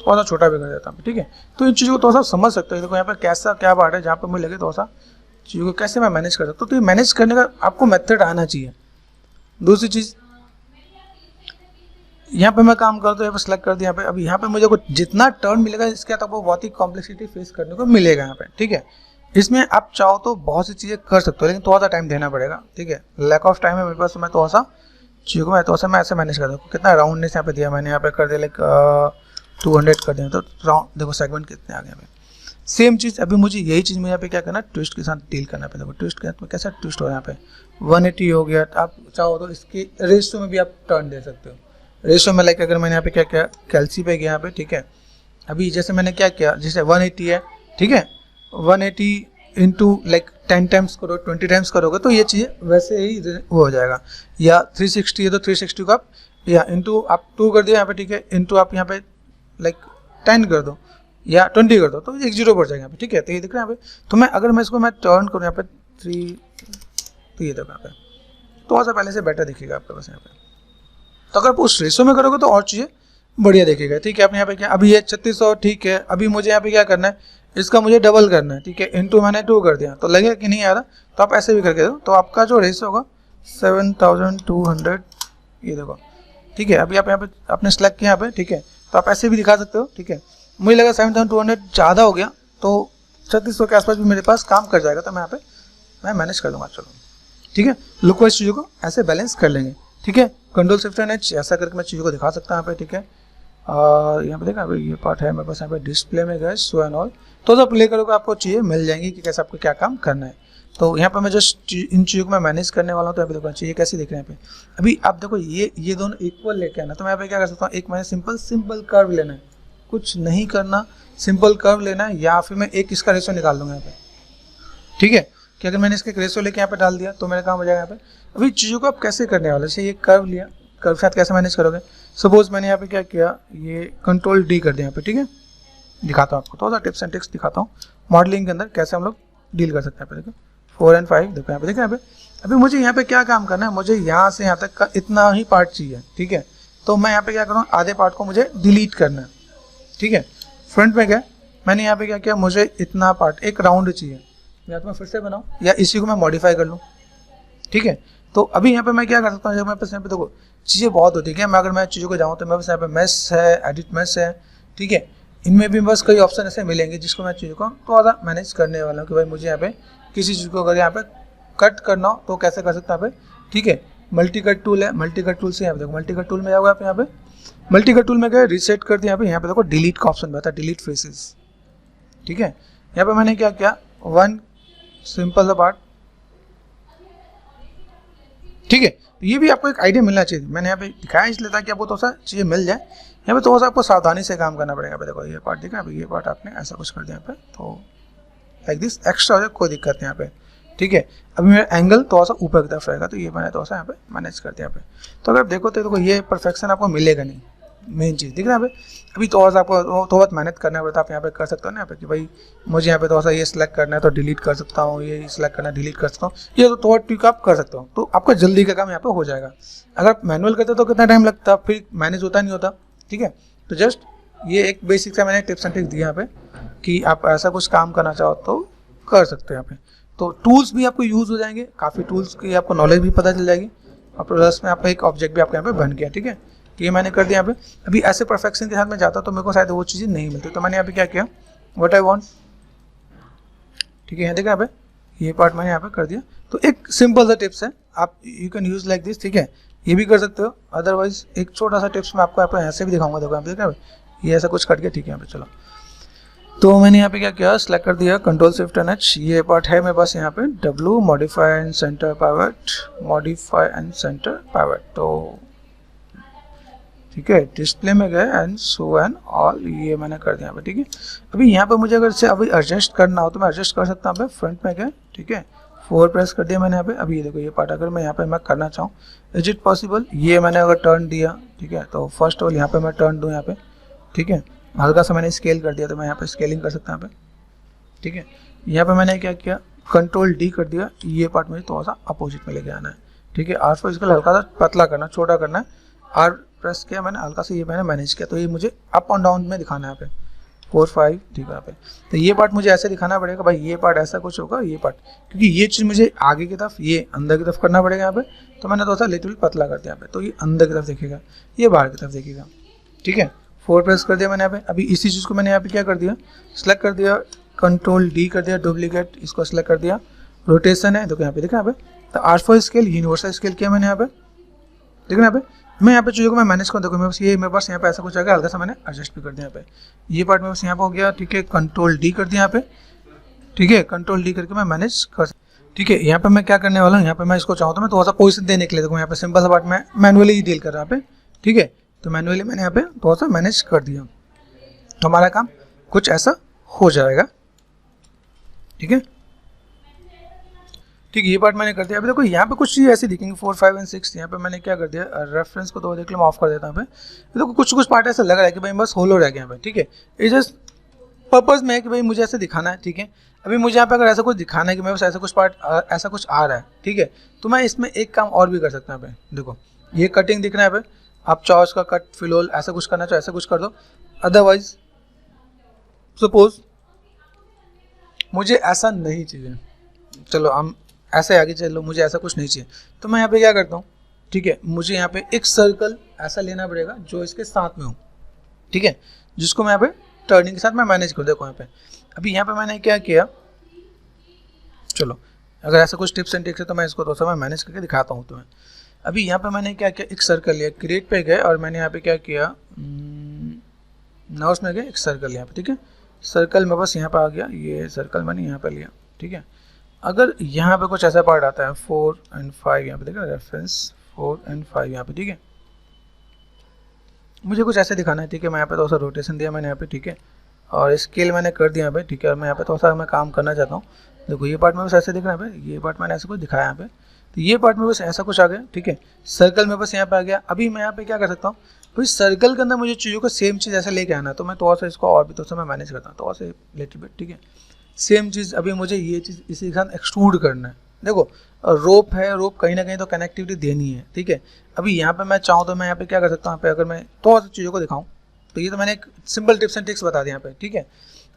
थोड़ा सा छोटा भी कर देता हूँ, ठीक है। तो इन चीज़ों को थोड़ा सा समझ सकते हो। देखो यहाँ पे कैसा क्या पार्ट है जहाँ पे मुझे लगे थोड़ा सा चीज़ों को कैसे मैं मैनेज कर सकता हूँ। तो ये मैनेज करने का आपको मेथड आना चाहिए। दूसरी चीज़ यहाँ पे मैं काम करता हूँ, यहाँ पे सेलेक्ट कर दिया, यहाँ पे अभी यहाँ पे मुझे को जितना टर्न मिलेगा इसके बाद आपको बहुत ही कॉम्प्लेक्सिटी फेस करने को मिलेगा यहाँ पे, ठीक है। इसमें आप चाहो तो बहुत सी चीज़ें कर सकते हो, लेकिन थोड़ा सा टाइम देना पड़ेगा, ठीक है। लैक ऑफ टाइम है मेरे पास, तो मैं थोड़ा सा चीज़ों को मैं ऐसे मैनेज कर दूँ। कितना राउंडनेस यहाँ पे दिया मैंने, यहाँ पे कर दिया लाइक 200 कर दिया, तो राउंड देखो सेगमेंट कितने आ गए यहाँ पे। सेम चीज़ अभी मुझे यही चीज़ में यहाँ पे क्या करना है, ट्विस्ट के साथ डील करना है। देखो ट्विस्ट के साथ कैसा ट्विस्ट हो रहा है यहाँ पे 180 हो गया। आप चाहो तो इसके रेशियो में भी आप टर्न दे सकते हो। रेशियो में लाइक अगर मैंने यहाँ पे क्या किया, कैल्सी पे गया यहाँ पे, ठीक है। अभी जैसे मैंने क्या किया, जैसे 180 है, ठीक है, 180 इंटू लाइक 10 टाइम्स करो, 20 टाइम्स करोगे तो ये चीज़ वैसे ही वो हो जाएगा। या 360 है तो 360 को आप या इंटू आप 2 कर दिया यहाँ पे, ठीक है, इंटू आप यहाँ पे लाइक 10 कर दो या 20 कर दो, तो एक जीरो बढ़ जाएगा यहाँ पे, ठीक है। तो ये दिख रहा है यहाँ पे। तो मैं अगर मैं इसको मैं टर्न करूँ यहाँ पे 3, तो ये देखो यहाँ पे थोड़ा सा पहले से बेटर दिखेगा आपके पास यहाँ पे। तो अगर आप उस रेशो में करोगे तो और चीज़ें बढ़िया दिखेगा, ठीक है। आप यहाँ पे क्या, अभी ये 3600, ठीक है। अभी मुझे यहाँ पे क्या करना है, इसका मुझे डबल करना है, ठीक है। इंटू मैंने 2 कर दिया, तो लगेगा कि नहीं आ रहा, तो आप ऐसे भी करके दो, तो आपका जो रेशो होगा 7200, ये देखो, ठीक है। अभी आप यहाँ पे आपने सेलेक्ट किया यहाँ पे, ठीक है, तो आप ऐसे भी दिखा सकते हो, ठीक है। मुझे लगा 7200 ज़्यादा हो गया, तो 3600 के आसपास भी मेरे पास काम कर जाएगा, तो मैं यहाँ पे मैं मैनेज कर दूँगा, चलो, ठीक है। लुक वाइज चीज़ों को ऐसे बैलेंस कर लेंगे, ठीक है। कंट्रोल शिफ्ट एंड एच ऐसा करके मैं चीज़ों को दिखा सकता हूँ यहाँ पे, ठीक है। यहाँ पे देखा, अभी ये पार्ट है मेरे पास यहाँ पे डिस्प्ले में गए शो एंड ऑल, तो जब प्ले करोगे आपको चीज़ें मिल जाएंगी कि कैसे आपको क्या काम करना है। तो यहाँ पे मैं जस्ट इन चीज़ों को मैं मैनेज करने वाला हूँ, तो यहाँ पे देखो चीज़ें कैसे दिख रहे हैं यहाँ पे। अभी आप देखो ये दोनों इक्वल लेके आना, तो मैं यहाँ पे क्या कर सकता हूँ, एक मैंने सिंपल कर्व लेना है, कुछ नहीं करना, सिंपल कर्व लेना है, या फिर मैं एक इसका रेशो निकाल लूँगा यहाँ पे, ठीक है। कि अगर मैंने इसके रेशो लेके यहाँ पे डाल दिया तो मेरा काम हो जाएगा यहाँ पे। अभी चीज़ों को आप कैसे करने वाले, जैसे ये कर्व लिया, कर्व के साथ कैसे मैनेज करोगे। सपोज मैंने यहाँ पे क्या किया, ये कंट्रोल डी कर दिया यहाँ पे, ठीक है। दिखाता हूँ आपको थोड़ा सा टिप्स एंड ट्रिक्स दिखाता हूँ मॉडलिंग के अंदर कैसे हम लोग डील कर सकते हैं। देखो 4 और 5 देखो यहाँ पे, देखो यहाँ पे। अभी मुझे यहाँ पे क्या काम करना है, मुझे यहाँ से यहाँ तक का इतना ही पार्ट चाहिए, ठीक है। तो मैं यहाँ पे क्या करूँ, आधे पार्ट को मुझे डिलीट करना है, ठीक है। फ्रंट में गया, मैंने यहाँ पे क्या किया, मुझे इतना पार्ट एक राउंड चाहिए, या तो मैं फिर से बनाऊँ या इसी को मैं मॉडिफाई कर लूँ, ठीक है। तो अभी यहाँ पे मैं क्या कर सकता हूँ, जब मेरे पास यहाँ पे देखो चीज़ें बहुत होती है, मैं अगर मैं चीज़ों को जाऊँ तो मेरे पास यहाँ पे मेश है, एडिट मेश है, ठीक है। इनमें भी बस कई ऑप्शन ऐसे मिलेंगे जिसको मैं चीज़ों को थोड़ा सा मैनेज करने वाला हूँ कि भाई मुझे यहाँ पे किसी चीज़ को अगर यहाँ पे कट करना हो तो कैसे कर सकता हूँ यहाँ पे, ठीक है। मल्टी कट टूल है, मल्टी कट टूल से यहाँ पे देखो, मल्टी कट टूल में जाओगे आप, यहाँ पे मल्टी कट टूल में गए, रीसेट कर दिया, यहाँ पे देखो डिलीट का ऑप्शन आता है, डिलीट फेसेस, ठीक है। यहाँ पे मैंने क्या किया, वन सिंपल सा पार्ट, ठीक है। ये भी आपको एक आइडिया मिलना चाहिए, मैंने यहाँ पे दिखाया इसलिए ताकि आपको थोड़ा सा चीज़ें मिल जाए। यहाँ पे थोड़ा सा आपको सावधानी से काम करना पड़ेगा। देखो ये पार्ट देखा, अभी ये पार्ट आपने ऐसा कुछ कर दिया यहाँ पे, तो लाइक दिस एक्स्ट्रा हो जाए, कोई दिक्कत नहीं यहाँ पे, ठीक है। अभी मेरा एंगल थोड़ा सा ऊपर की तरफ रहेगा, तो ये मैंने थोड़ा सा यहाँ पे मैनेज कर दिया यहाँ पे। तो अगर देखो तो देखो ये परफेक्शन आपको मिलेगा नहीं, मेन चीज़ दिख रहा है यहाँ पे। अभी थोड़ा सा आपको थोड़ा बहुत मेहनत करना पड़ता है, आप यहाँ पे कर सकते हो ना यहाँ पे कि भाई मुझे यहाँ पे थोड़ा सा ये सिलेक्ट करना है तो डिलीट कर सकता हूँ, ये सिलेक्ट करना है डिलीट कर सकता हूँ, ये तो थोड़ा ट्रिक आप कर सकते हो, तो आपका जल्दी का काम यहाँ पे हो जाएगा। अगर मैनुअल करते तो कितना टाइम लगता, फिर मैनेज होता नहीं होता, ठीक है। तो जस्ट ये एक बेसिक सा मैंने टिप्स एंड ट्रिक्स दिया यहाँ पे कि आप ऐसा कुछ काम करना चाहो तो कर सकते हो यहाँ पे। तो टूल्स भी आपको यूज़ हो जाएंगे, काफ़ी टूल्स की आपको नॉलेज भी पता चल जाएगी, और प्लस में आपका एक ऑब्जेक्ट भी आपके यहाँ पे बन गया, ठीक है। ये मैंने कर दिया यहाँ पे। अभी ऐसे परफेक्शन के साथ में जाता तो मेरे को शायद वो चीज़ें नहीं मिलती, तो मैंने यहाँ पे क्या किया, व्हाट आई वांट, ठीक है। यहाँ देखा यहाँ पे ये पार्ट मैंने यहाँ पे कर दिया। तो एक सिंपल सा टिप्स है, आप you can use like this, ठीक है। ये भी कर सकते हो, अदरवाइज एक छोटा सा टिप्स मैं आपको यहाँ पे ऐसे भी दिखाऊंगा। देखो यहाँ पे देखा ये ऐसा कुछ कट गया, ठीक है। यहाँ पे चलो, तो मैंने यहाँ पे क्या किया, सेलेक्ट कर दिया कंट्रोल शिफ्ट एंड एच, ये पार्ट है मेरे पास यहाँ पे W, modify and centre pivot, modify and centre pivot, तो ठीक है। डिस्प्ले में गए एंड शो एंड ऑल, ये मैंने कर दिया यहाँ पे, ठीक है। अभी यहाँ पे मुझे अगर से अभी एडजस्ट करना हो तो मैं एडजस्ट कर सकता हूँ यहाँ पे, फ्रंट में गए, ठीक है, 4 प्रेस कर दिया मैंने यहाँ पे। अभी ये देखो ये पार्ट अगर मैं यहाँ पे मैं करना चाहूँ, इज इट पॉसिबल, ये मैंने अगर टर्न दिया, ठीक है, तो फर्स्ट ऑफ ऑल यहाँ पे मैं टर्न दूँ यहाँ पे, ठीक है। हल्का सा मैंने स्केल कर दिया, तो मैं यहाँ पे स्केलिंग कर सकता हूँ यहाँ पे, ठीक है। यहाँ पे मैंने क्या किया, कंट्रोल डी कर दिया, ये पार्ट मुझे थोड़ा सा अपोजिट में लेके आना है, ठीक है। आर पर इसको हल्का सा पतला करना, छोटा करना है, आर प्रेस किया मैंने हल्का सा, ये मैंने मैनेज किया, तो ये मुझे अप और डाउन में दिखाना है यहाँ पे 4, 5, ठीक है यहाँ पे। तो ये पार्ट मुझे ऐसे दिखाना पड़ेगा भाई, ये पार्ट ऐसा कुछ होगा, ये पार्ट, क्योंकि ये चीज़ मुझे आगे की तरफ, ये अंदर की तरफ करना पड़ेगा यहाँ पे, तो मैंने थोड़ा सा लिटिल पतला कर दिया यहाँ पे, तो ये अंदर की तरफ देखेगा, ये बाहर की तरफ देखेगा, ठीक है। 4 प्रेस कर दिया मैंने यहाँ पे। अभी इसी चीज़ को मैंने यहाँ पे क्या कर दिया, सेलेक्ट कर दिया कंट्रोल डी कर दिया, डुप्लीकेट इसको सेलेक्ट कर दिया, रोटेशन है देखो यहाँ पे, देखो यहाँ पे तो R4 स्केल यूनिवर्सल स्केल किया मैंने यहाँ पे, देखो यहाँ पे मैं यहाँ पे चीज़ों को मैं मैनेज कर, देखो मैं बस ये मेरे पास यहाँ पे ऐसा कुछ आ गया, हल्का सा मैंने एडजस्ट भी कर दिया यहाँ पे, ये पार्ट में बस यहाँ पे हो गया, ठीक है, कंट्रोल डी कर दिया यहाँ पे, ठीक है, कंट्रोल डी करके मैं मैनेज कर, ठीक है। यहाँ पे मैं क्या करने वाला हूँ, यहाँ पे मैं इसको चाहूँ तो मैं थोड़ा सा पोजीशन देने के लिए, देखो यहाँ पे सिंपल सा पार्ट में मैनुअली ही डील कर रहा है, ठीक है, तो मैनुअली मैंने यहाँ पे थोड़ा सा मैनेज कर दिया, तो हमारा काम कुछ ऐसा हो जाएगा, ठीक है, ठीक है, ये पार्ट मैंने कर दिया। अभी देखो यहाँ पे कुछ चीज़ ऐसी दिखेंगी 4, 5 और 6, यहाँ पे मैंने क्या कर दिया, रेफरेंस को तो देख लो, मैं ऑफ कर देता हूँ यहाँ पे, देखो कुछ पार्ट ऐसा लग रहा है कि भाई बस होलो रह गया यहाँ पे, ठीक है, ये जस्ट पर्पज़ में है कि भाई मुझे ऐसे दिखाना है, ठीक है। अभी मुझे यहाँ पे अगर ऐसा कुछ दिखाना है कि मेरे पास ऐसा कुछ पार्ट ऐसा कुछ आ रहा है, ठीक है, तो मैं इसमें एक काम और भी कर सकता हूँ यहाँ पे, देखो ये कटिंग दिख रहा है यहाँ पे, आप चाहो इसका कट फिलोल ऐसा कुछ करना चाहो ऐसा कुछ कर दो, अदरवाइज सपोज मुझे ऐसा नहीं चाहिए, चलो हम ऐसे आगे चलो, मुझे ऐसा कुछ नहीं चाहिए, तो मैं यहाँ पे क्या करता हूँ, ठीक है, मुझे यहाँ पे एक सर्कल ऐसा लेना पड़ेगा जो इसके साथ में हो, ठीक है, जिसको मैं यहाँ पे टर्निंग के साथ मैं मैनेज कर, देखो यहाँ पे अभी यहाँ पे मैंने क्या किया, चलो अगर ऐसा कुछ टिप्स एंड ट्रिक्स है तो मैं इसको थोड़ा सा मैं मैनेज करके दिखाता हूँ तुम्हें। अभी यहाँ पे मैंने क्या किया, एक सर्कल लिया, क्रिएट पे गए और मैंने यहाँ पे क्या किया, नाउस में गए, एक सर्कल यहाँ पे, ठीक है, सर्कल में बस यहाँ पे आ गया, ये सर्कल मैंने यहाँ पे लिया, ठीक है। अगर यहाँ पे कुछ ऐसा पार्ट आता है 4 और 5 यहाँ पे, देखा रेफरेंस 4 और 5 यहाँ पे, ठीक है, मुझे कुछ ऐसे दिखाना है, ठीक है, मैं यहाँ पे थोड़ा सा रोटेशन दिया मैंने यहाँ पे, ठीक है, और स्केल मैंने कर दिया यहाँ पे, ठीक है, और मैं यहाँ पे थोड़ा सा मैं काम करना चाहता हूँ, देखो ये पार्ट में बस ऐसे दिख रहा है यहाँ पे, ये पार्ट मैंने ऐसे कुछ दिखाया यहाँ पे, तो ये पार्ट में बस ऐसा कुछ आ गया, ठीक है, सर्कल में बस यहाँ पे आ गया। अभी मैं यहाँ पे क्या कर सकता हूँ, भाई सर्कल के अंदर मुझे चीज़ों को सेम चीज़ ऐसे लेके आना, तो मैं थोड़ा सा इसको और भी थोड़ा सा मैं मैनेज करता हूँ, थोड़ा सा लिटिल बिट, ठीक है, सेम चीज़ अभी मुझे ये चीज़ इसी के साथ एक्सट्रूड करना है, देखो रोप है, रोप कहीं ना कहीं तो कनेक्टिविटी देनी है, ठीक है। अभी यहाँ पे मैं चाहूँ तो मैं यहाँ पे क्या कर सकता हूँ, यहाँ पे अगर मैं थोड़ा सा चीज़ों को दिखाऊँ, तो ये तो मैंने एक सिंपल टिप्स एंड ट्रिक्स बता दिया यहाँ पे, ठीक है।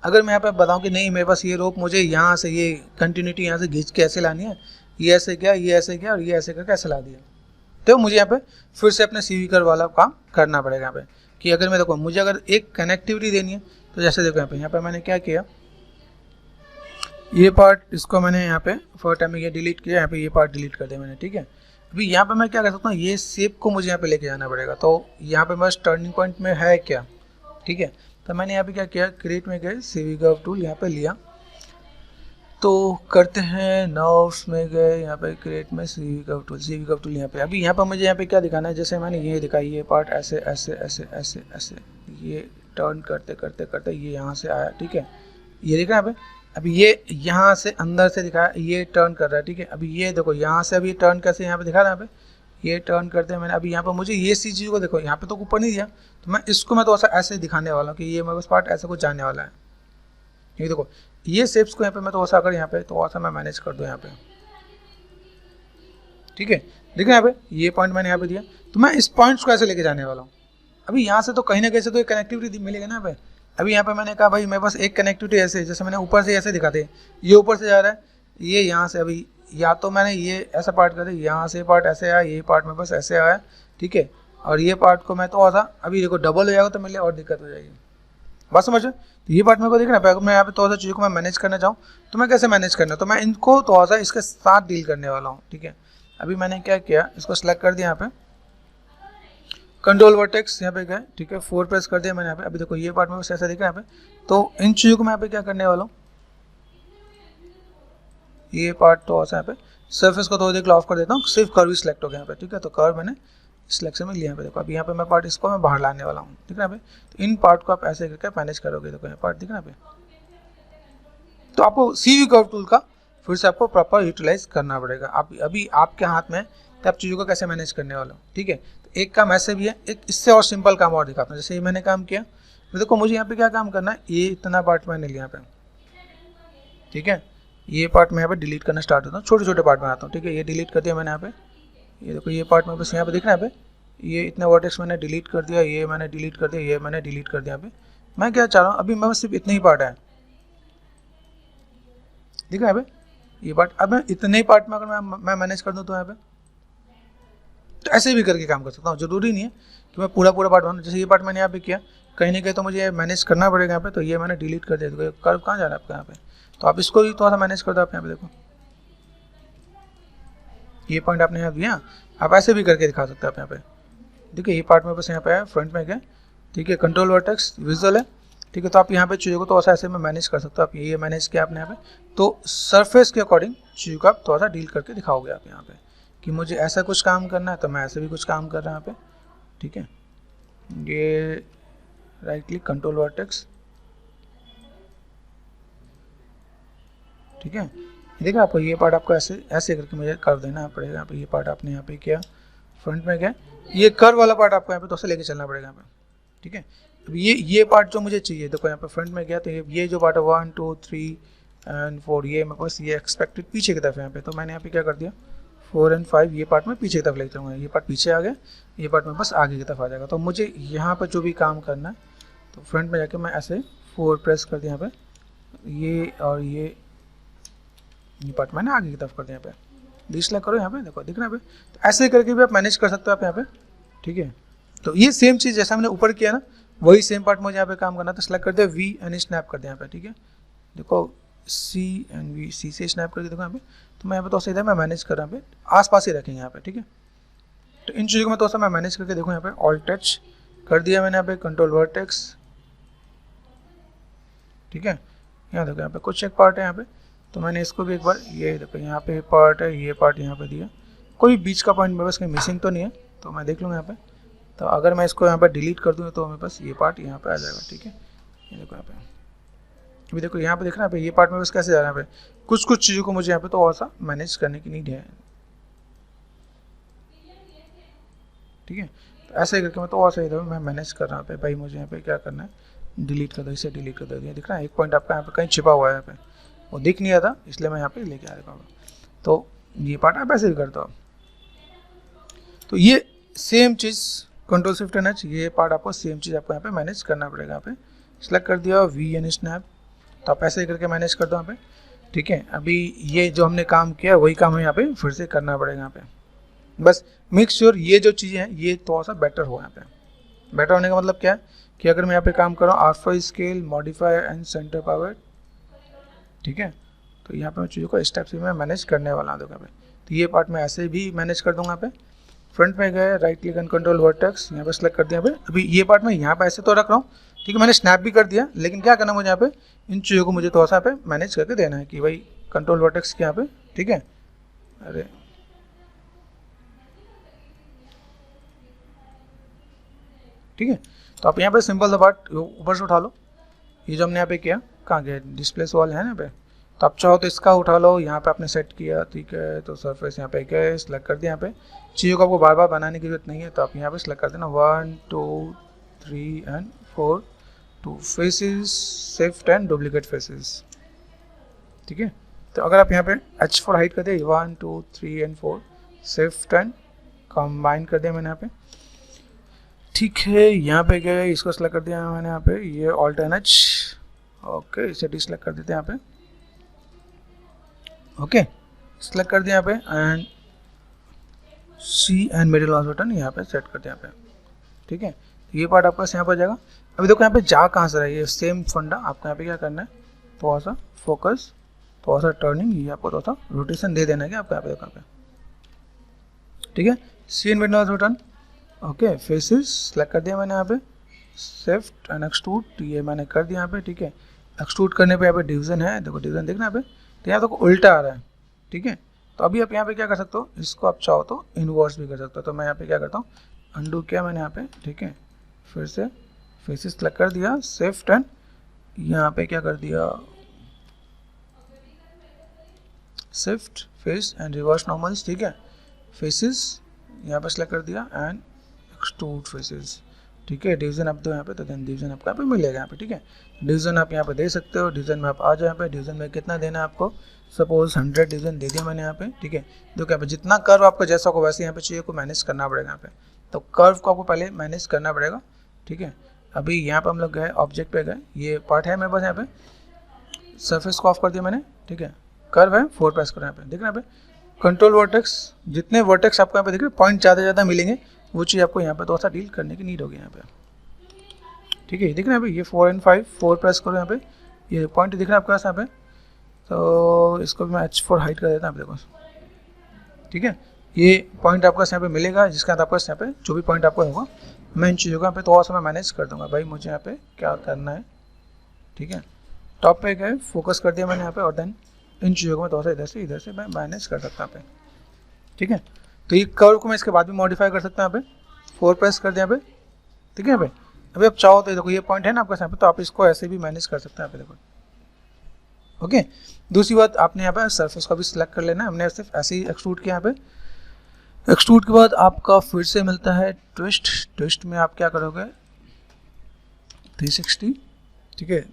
अगर मैं यहाँ पे बताऊँ कि नहीं मेरे पास ये रोप मुझे यहाँ से ये कंटिन्यूटी यहाँ से खींच के ऐसे लानी है, ये ऐसे क्या, ये ऐसे क्या और ये ऐसे करके ऐसे ला दिया, तो मुझे यहाँ पे फिर से अपने CV कर्व वाला काम करना पड़ेगा यहाँ पे, कि अगर मैं देखो मुझे अगर एक कनेक्टिविटी देनी है, तो जैसे देखो यहाँ पे मैंने क्या किया, ये पार्ट इसको मैंने यहाँ पे फर्स्ट टाइम में ये डिलीट किया, यहाँ पे ये पार्ट डिलीट कर दिया मैंने, ठीक है। अभी यहाँ पे मैं क्या कर सकता हूँ, ये शेप को मुझे यहाँ पे लेके जाना पड़ेगा, तो यहाँ पे बस टर्निंग पॉइंट में है क्या, ठीक है, तो मैंने यहाँ पे क्या किया, क्रिएट में गए, CV कर्व टूल यहाँ पे लिया, तो करते हैं, नर्व्स में गए, यहाँ पे क्रिएट में CV कर्व टूल यहाँ पे। अभी यहाँ पे मुझे यहाँ पे क्या दिखाना है, जैसे मैंने ये दिखाई, ये पार्ट ऐसे ऐसे ऐसे ऐसे ऐसे ये टर्न करते करते करते ये यहाँ से आया, ठीक है, ये दिखा यहाँ पे। अभी ये यहाँ से अंदर से दिखाया, ये टर्न कर रहा है, ठीक है। अभी ये देखो यहाँ से अभी टर्न कैसे यहाँ पे दिखा रहा है, यहाँ पे ये टर्न करते हैं मैंने। अभी यहाँ पे मुझे ये सी चीज़ को देखो, यहाँ पे तो ऊपर नहीं दिया, तो मैं इसको मैं तो ऐसा ऐसे दिखाने वाला हूँ कि ये मेरे पास पार्ट ऐसे कुछ जाने वाला है। ये देखो ये शेप्स को यहाँ पे मैं तो ऐसा अगर यहाँ पे तो ऐसा मैं मैनेज कर दूँ यहाँ पे, ठीक है। देखो यहाँ पे ये पॉइंट मैंने यहाँ पे दिया, तो मैं इस पॉइंट्स को ऐसे लेके जाने वाला हूँ। अभी यहाँ से तो कहीं ना कहीं से तो एक कनेक्टिविटी मिलेगा ना यहाँ पे। अभी यहाँ पे मैंने कहा भाई मेरे पास एक कनेक्टिविटी ऐसे, जैसे मैंने ऊपर से ऐसे दिखाते, ये ऊपर से जा रहा है, ये यहाँ से, अभी या तो मैंने ये ऐसा पार्ट कर दिया, यहाँ से पार्ट ऐसे आया, ये पार्ट में बस ऐसे आया, ठीक है। और ये पार्ट को मैं तो ऐसा, अभी देखो डबल हो जाएगा तो मेरे लिए और दिक्कत हो जाएगी, बात समझ। तो ये पार्ट मेरे को देखना है। अगर मैं यहाँ पे थोड़ा सा चीज़ों को मैं मैनेज करना चाहूँ तो मैं कैसे मैनेज करना, तो मैं इनको थोड़ा सा इसके साथ डील करने वाला हूँ, ठीक है। अभी मैंने क्या किया, इसको सेलेक्ट कर दिया, यहाँ पे कंट्रोल वर्टेक्स यहाँ पे गए, ठीक है, 4 प्रेस कर दिया मैंने यहाँ पे। अभी देखो ये पार्ट में बस ऐसा दिख रहा है यहाँ पे, तो इन चीज़ों को मैं यहाँ पे क्या करने वाला हूँ, ये पार्ट तो ऐसा यहाँ पे सरफेस को थोड़ी देर ऑफ कर देता हूँ, सिर्फ कर्व ही सिलेक्ट हो गया यहाँ पे, ठीक है। तो कर्व मैंने सिलेक्शन में लिया यहाँ पे। देखो अभी यहाँ पे मैं पार्ट इसको मैं बाहर लाने वाला हूँ, ठीक है यहाँ पे। तो इन पार्ट को आप ऐसे करके मैनेज करोगे, देखो ये पार्ट दिख रहा है यहाँ पे। तो आपको CV कर्व टूल का फिर से आपको प्रॉपर यूटिलाइज करना पड़ेगा। आप अभी आपके हाथ में तो आप चीज़ों को कैसे मैनेज करने वाला हो, ठीक है। तो एक काम ऐसे भी है, एक इससे और सिंपल काम और दिखाता हूँ। जैसे ये मैंने काम किया, तो देखो मुझे यहाँ पे क्या काम करना है, ये इतना पार्ट मैंने लिया यहाँ पे, ठीक है। ये पार्ट मैं यहाँ पे डिलीट करना स्टार्ट होता हूँ, छोटे छोटे पार्ट बनाता हूँ, ठीक है। ये डिलीट कर दिया मैंने यहाँ पे, ये देखो ये पार्ट में बस यहाँ पे दिख रहा है यहाँ पे, ये इतने वर्टेक्स मैंने डिलीट कर दिया, ये मैंने डिलीट कर दिया, ये मैंने डिलीट कर दिया यहाँ पे। मैं क्या चाह रहा हूँ, अभी मैं बस सिर्फ इतने ही पार्ट है, दिख रहा है यहाँ पे ये पार्ट। अब मैं इतने ही पार्ट में अगर मैं मैनेज कर दूँ तो यहाँ पे, तो ऐसे भी करके काम कर सकता हूँ। जरूरी नहीं है कि मैं पूरा पार्ट बनाऊँ। जैसे ये पार्ट मैंने यहाँ पे किया, कहीं ना कहीं तो मुझे मैनेज करना पड़ेगा यहाँ पे। तो ये मैंने डिलीट कर दिया। देखो कर्व कहाँ जा रहा है आपका यहाँ पे, तो आप इसको भी थोड़ा सा मैनेज कर दो। आप यहाँ पे देखो ये पॉइंट आपने यहाँ दिया, आप ऐसे भी करके दिखा सकते हो आप यहाँ पे। देखिए ये पार्ट में बस यहाँ पे है, फ्रंट में गए, ठीक है, कंट्रोल वर्टेक्स विजुअल है, ठीक है। तो आप यहाँ पे चीज़ों को तो ऐसे में मैनेज कर सकते हो। आप ये मैनेज किया आपने यहाँ पे, तो सरफेस के अकॉर्डिंग चीज़ों को आप थोड़ा सा डील करके दिखाओगे आप यहाँ पे कि मुझे ऐसा कुछ काम करना है तो मैं ऐसे भी कुछ काम कर रहा हूँ यहाँ पे, ठीक है। ये राइट क्लिक कंट्रोल वर्टेक्स, ठीक है। देखिए आपको ये पार्ट आपको ऐसे ऐसे करके मुझे कर देना पड़ेगा। यहाँ पे ये पार्ट आपने यहाँ पे किया, फ्रंट में गया, ये कर्व वाला पार्ट आपको यहाँ पे तो से लेके चलना पड़ेगा यहाँ पे, ठीक है। अब ये पार्ट जो मुझे चाहिए, देखो यहाँ पे फ्रंट में गया तो ये जो पार्ट है 1 2 3 एंड 4 ये मेरे पास ये एक्सपेक्टेड पीछे की तरफ यहाँ पे, तो मैंने यहाँ पे क्या कर दिया 4 एंड 5 ये पार्ट में पीछे की तरफ लेके चलूँगा। ये पार्ट पीछे आ गया, ये पार्ट में बस आगे की तरफ आ जाएगा। तो मुझे यहाँ पर जो भी काम करना है तो फ्रंट में जाके मैं ऐसे 4 प्रेस कर दिया यहाँ पे, ये और ये पार्ट मैंने आगे की तरफ कर दिया यहाँ पे। डिसलाइक करो यहाँ पे, देखो दिख रहा है यहाँ पे। तो ऐसे करके भी आप मैनेज कर सकते हो आप यहाँ पे, ठीक है। तो ये सेम चीज़ जैसा मैंने ऊपर किया ना, वही सेम पार्ट मुझे यहाँ पे काम करना। तो सेलेक्ट कर दिया वी एंड स्नैप कर दिया यहाँ पे, ठीक है। देखो सी एंड वी, सी से स्नैप करके देखो यहाँ पे। तो मैं यहाँ पे तो सीधा मैं मैनेज कर रहा हूँ यहाँ पे, आसपास ही रखेंगे यहाँ पे, ठीक है। तो इन चीज़ों को मैं तो मैं मैनेज करके देखो यहाँ पे, ऑल टच कर दिया मैंने यहाँ पे, कंट्रोल वर्टेक्स, ठीक है। यहाँ देखो यहाँ पे कुछ एक पार्ट है यहाँ पे, तो मैंने इसको भी एक बार, ये देखो यहाँ पे पार्ट है, ये पार्ट यहाँ पे दिया, कोई बीच का पॉइंट मेरे पास कहीं मिसिंग तो नहीं है, तो मैं देख लूँगा यहाँ पे। तो अगर मैं इसको यहाँ पे डिलीट कर दूँ तो मेरे पास ये पार्ट यहाँ पे आ जाएगा, ठीक है। ये देखो यहाँ पे, अभी देखो यहाँ पे देखना पे ये पार्ट में बस कैसे जा रहा है यहाँ पे, कुछ कुछ चीज़ों को मुझे यहाँ पे तो और सा मैनेज करने की नीड है, ठीक है। तो ऐसे ही करके मैं तो और सही मैं मैनेज कर रहा हूँ भाई। मुझे यहाँ पे क्या करना है, डिलीट कर दो, इसे डिलीट कर दो। ये दिख रहा है एक पॉइंट आपका यहाँ पे कहीं छिपा हुआ है यहाँ पे, वो दिख नहीं रहा था, इसलिए मैं यहाँ पे लेके आ रहा हूँ। तो ये पार्ट आप ऐसे भी करते हो। तो ये सेम चीज़ कंट्रोल शिफ्ट एन एच, ये पार्ट आपको सेम चीज़ आपको यहाँ पे मैनेज करना पड़ेगा। यहाँ पे सेलेक्ट कर दिया वी एन स्नैप, तो आप ऐसे ही करके मैनेज कर दो यहाँ पे, ठीक है। अभी ये जो हमने काम किया वही काम हमें यहाँ पे फिर से करना पड़ेगा यहाँ पे। बस मेक श्योर ये जो चीज़ें हैं ये थोड़ा सा बेटर हो यहाँ पे। बेटर होने का मतलब क्या है कि अगर मैं यहाँ पे काम कर रहा हूँ alpha scale, modifier and centre power, ठीक है। तो यहाँ पे मैं चीज़ों को इस टाइप से मैं मैनेज करने वाला हूँ यहाँ पे। तो ये पार्ट मैं ऐसे भी मैनेज कर दूंगा यहाँ पे। फ्रंट में गए, right click and control vertex, यहाँ पे सेलेक्ट कर दिया यहाँ पे। अभी ये पार्ट मैं यहाँ पे ऐसे तो रख रहा हूँ, ठीक है, मैंने स्नैप भी कर दिया, लेकिन क्या करना मुझे यहाँ पे इन चीज़ों को मुझे थोड़ा सा पे मैनेज करके देना है कि भाई कंट्रोल वर्टेक्स के यहाँ पे, ठीक है। अरे ठीक है, तो आप यहाँ पे सिंपल सा पार्ट ऊपर से उठा लो। ये जो हमने यहाँ पे किया कहाँ गया, डिस्प्ले वाल है ना यहाँ पे, तो आप चाहो तो इसका उठा लो। यहाँ पे आपने सेट किया, ठीक है। तो सरफेस यहाँ पे गए, सेलेक्ट कर दिया। यहाँ पे चीज़ों को आपको बार बार बनाने की जरूरत नहीं है, तो आप यहाँ पे सेलेक्ट कर देना 1 2 3 and 4 2 faces, shift and duplicate faces, ठीक है। तो अगर आप यहाँ पे H फॉर हाइट कर दिया 1 2 3 एंड 4, शिफ्ट एंड कंबाइन कर दिया मैंने यहाँ पे, ठीक है। यहाँ पे गए, इसको सेलेक्ट कर दिया मैंने यहाँ पे, ये ऑल्ट एन एच, ओके, इसे डिसलेक्ट कर देते हैं यहाँ पे, ओके, सेलेक्ट कर दिया यहाँ पे and C and middle mouse button यहाँ पे सेट कर दिया यहाँ पे, ठीक है। ये पार्ट आपका यहाँ पर जाएगा। अभी देखो यहाँ पे जा कहाँ से रहा है, ये सेम फंडा आपको यहाँ पे क्या करना है, थोड़ा सा फोकस, थोड़ा सा टर्निंग, ये आपको थोड़ा सा रोटेशन दे देना है आपको यहाँ पे, देखो यहाँ पे, ठीक है। C and middle mouse button, okay, faces select कर दिया मैंने यहाँ पे, शिफ्ट एंड एक्सट्रूड, ये मैंने कर दिया यहाँ पे, ठीक है। एक्सट्रूड करने पे यहाँ पे डिवीजन है, देखो डिवीजन देखना यहाँ पे, तो यहाँ देखो उल्टा आ रहा है, ठीक है। तो अभी आप यहाँ पे क्या कर सकते हो, इसको आप चाहो तो इनवर्स भी कर सकते हो। तो मैं यहाँ पे क्या करता हूँ, अंडू किया मैंने यहाँ पे, ठीक है, फिर से फेसेस सेलेक्ट कर दिया, शिफ्ट एंड यहाँ पे क्या कर दिया, shift face and reverse normals, ठीक है। फेसेस यहाँ पे सेलेक्ट कर दिया एंड एक्सट्रूड फेसेस, ठीक है। डिवीजन आप दो यहाँ पे, तो देन डिवीजन आपको यहाँ पे मिलेगा यहाँ पे, ठीक है। डिवीजन आप यहाँ पे दे सकते हो, डिवीजन में आप आ जाओ यहाँ पे। डिवीजन में कितना देना है आपको, सपोज 100 डिवीजन दे दिया मैंने यहाँ पे, ठीक है। देखो यहाँ पे जितना कर्व आपको जैसा हो वैसे यहाँ पे चीज़ों को मैनेज करना पड़ेगा यहाँ पे। तो कर्व को आपको पहले मैनेज करना पड़ेगा, ठीक है। अभी यहाँ पे हम लोग गए, ऑब्जेक्ट पे गए, ये पार्ट है मेरे पास यहाँ पे, सरफेस को ऑफ कर दिया मैंने, ठीक है। कर्व है, 4 प्रेस करो यहाँ पे, देखना यहाँ पे कंट्रोल वर्टेक्स, जितने वर्टेक्स आपको यहाँ पे देख रहे हैं पॉइंट ज़्यादा मिलेंगे, वो चीज़ आपको यहाँ पे थोड़ा सा डील करने की नीड होगी यहाँ पे, ठीक है, दिख रहा है भाई, ये 4 and 5, 4 प्रेस करो यहाँ पे, ये पॉइंट दिख रहा है आपके पास यहाँ पे, तो इसको भी मैं H4 हाइड कर देता हूँ, आप देखो, ठीक है। ये पॉइंट आपको यहाँ पे मिलेगा, जिसके बाद आपको यहाँ पे जो भी पॉइंट आपको होगा मैं इन चीज़ों को यहाँ पे थोड़ा सा मैं मैनेज कर दूंगा भाई, मुझे यहाँ पे क्या करना है, ठीक है। टॉप पे गए, फोकस कर दिया मैंने यहाँ पे, और देन इन चीज़ों को मैं थोड़ा सा इधर से मैं मैनेज कर सकता हूँ यहाँ पे, ठीक है। तो ये कर्व को मैं इसके बाद भी मॉडिफाई कर सकता हूँ यहाँ पे, 4 प्रेस कर दिया यहाँ पे, ठीक है। यहाँ पे अभी आप चाहो तो देखो ये पॉइंट है ना आपका यहाँ पे, तो आप इसको ऐसे भी मैनेज कर सकते हैं यहाँ पे, देखो, ओके। दूसरी बात, आपने यहाँ पे सरफेस को भी सिलेक्ट कर लेना है, हमने सिर्फ ऐसे ही एक्सट्रूड किया यहाँ पे। एक्सट्रूड के बाद आपका फिर से मिलता है ट्विस्ट में आप क्या करोगे 360, ठीक है,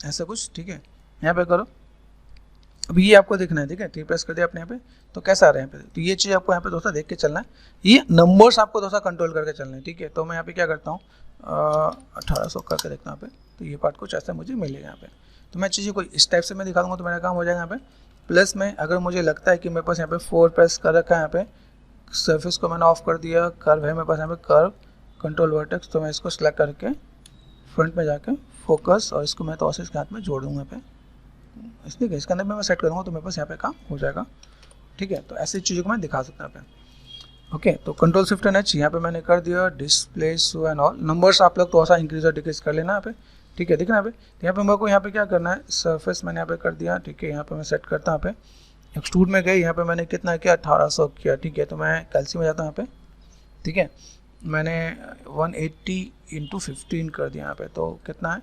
ऐसा कुछ, ठीक है, यहाँ पे करो। अभी ये आपको देखना है, ठीक है, 3 प्रेस कर दिया आपने यहाँ पे, तो कैसा आ रहा है यहाँ पे, तो ये चीज़ आपको यहाँ पे दोस्तों देख के चलना है, ये नंबर्स आपको दोस्तों कंट्रोल करके चलना है, ठीक है। तो मैं यहाँ पे क्या करता हूँ 1800 करके देखता हूँ यहाँ पे, तो ये पार्ट कुछ ऐसा मुझे मिलेगा यहाँ पे। तो मैं चीज़ें कोई इस टाइप से मैं दिखा दूँगा तो मेरा काम हो जाएगा यहाँ पे। प्लस में अगर मुझे लगता है कि मेरे पास यहाँ पे 4 प्रेस कर रखा है यहाँ पे, सर्फेस को मैंने ऑफ कर दिया, कर्व है मेरे पास यहाँ पे, कर्व कंट्रोल वर्टेक्स, तो मैं इसको सिलेक्ट करके फ्रंट में जाके फोकस, और इसको मैं तो ऑसिस के हाथ में जोड़ दूँगा यहाँ पे, इसलिए इसके अंदर मैं सेट करूँगा तो मेरे पास यहाँ पे काम हो जाएगा, ठीक है। तो ऐसी चीज़ों को मैं दिखा सकता हूँ यहाँ पे, ओके। तो कंट्रोल शिफ्ट एंड एच यहाँ पे मैंने कर दिया, display show and all, numbers आप लोग थोड़ा सा इंक्रीज और डिक्रीज कर लेना यहाँ पे, ठीक है, दिख रहा है यहाँ पे। तो यहाँ पे मेरे को यहाँ पे क्या करना है, सरफेस मैंने यहाँ पे कर दिया, ठीक है, यहाँ पे मैं सेट करता हूँ यहाँ पे, एक्सट्रूड में गए, यहाँ पे मैंने कितना किया 1800 किया, ठीक है। तो मैं कैल्सी में जाता हूँ यहाँ पे, ठीक है, मैंने 180 × 15 कर दिया यहाँ पे, तो कितना है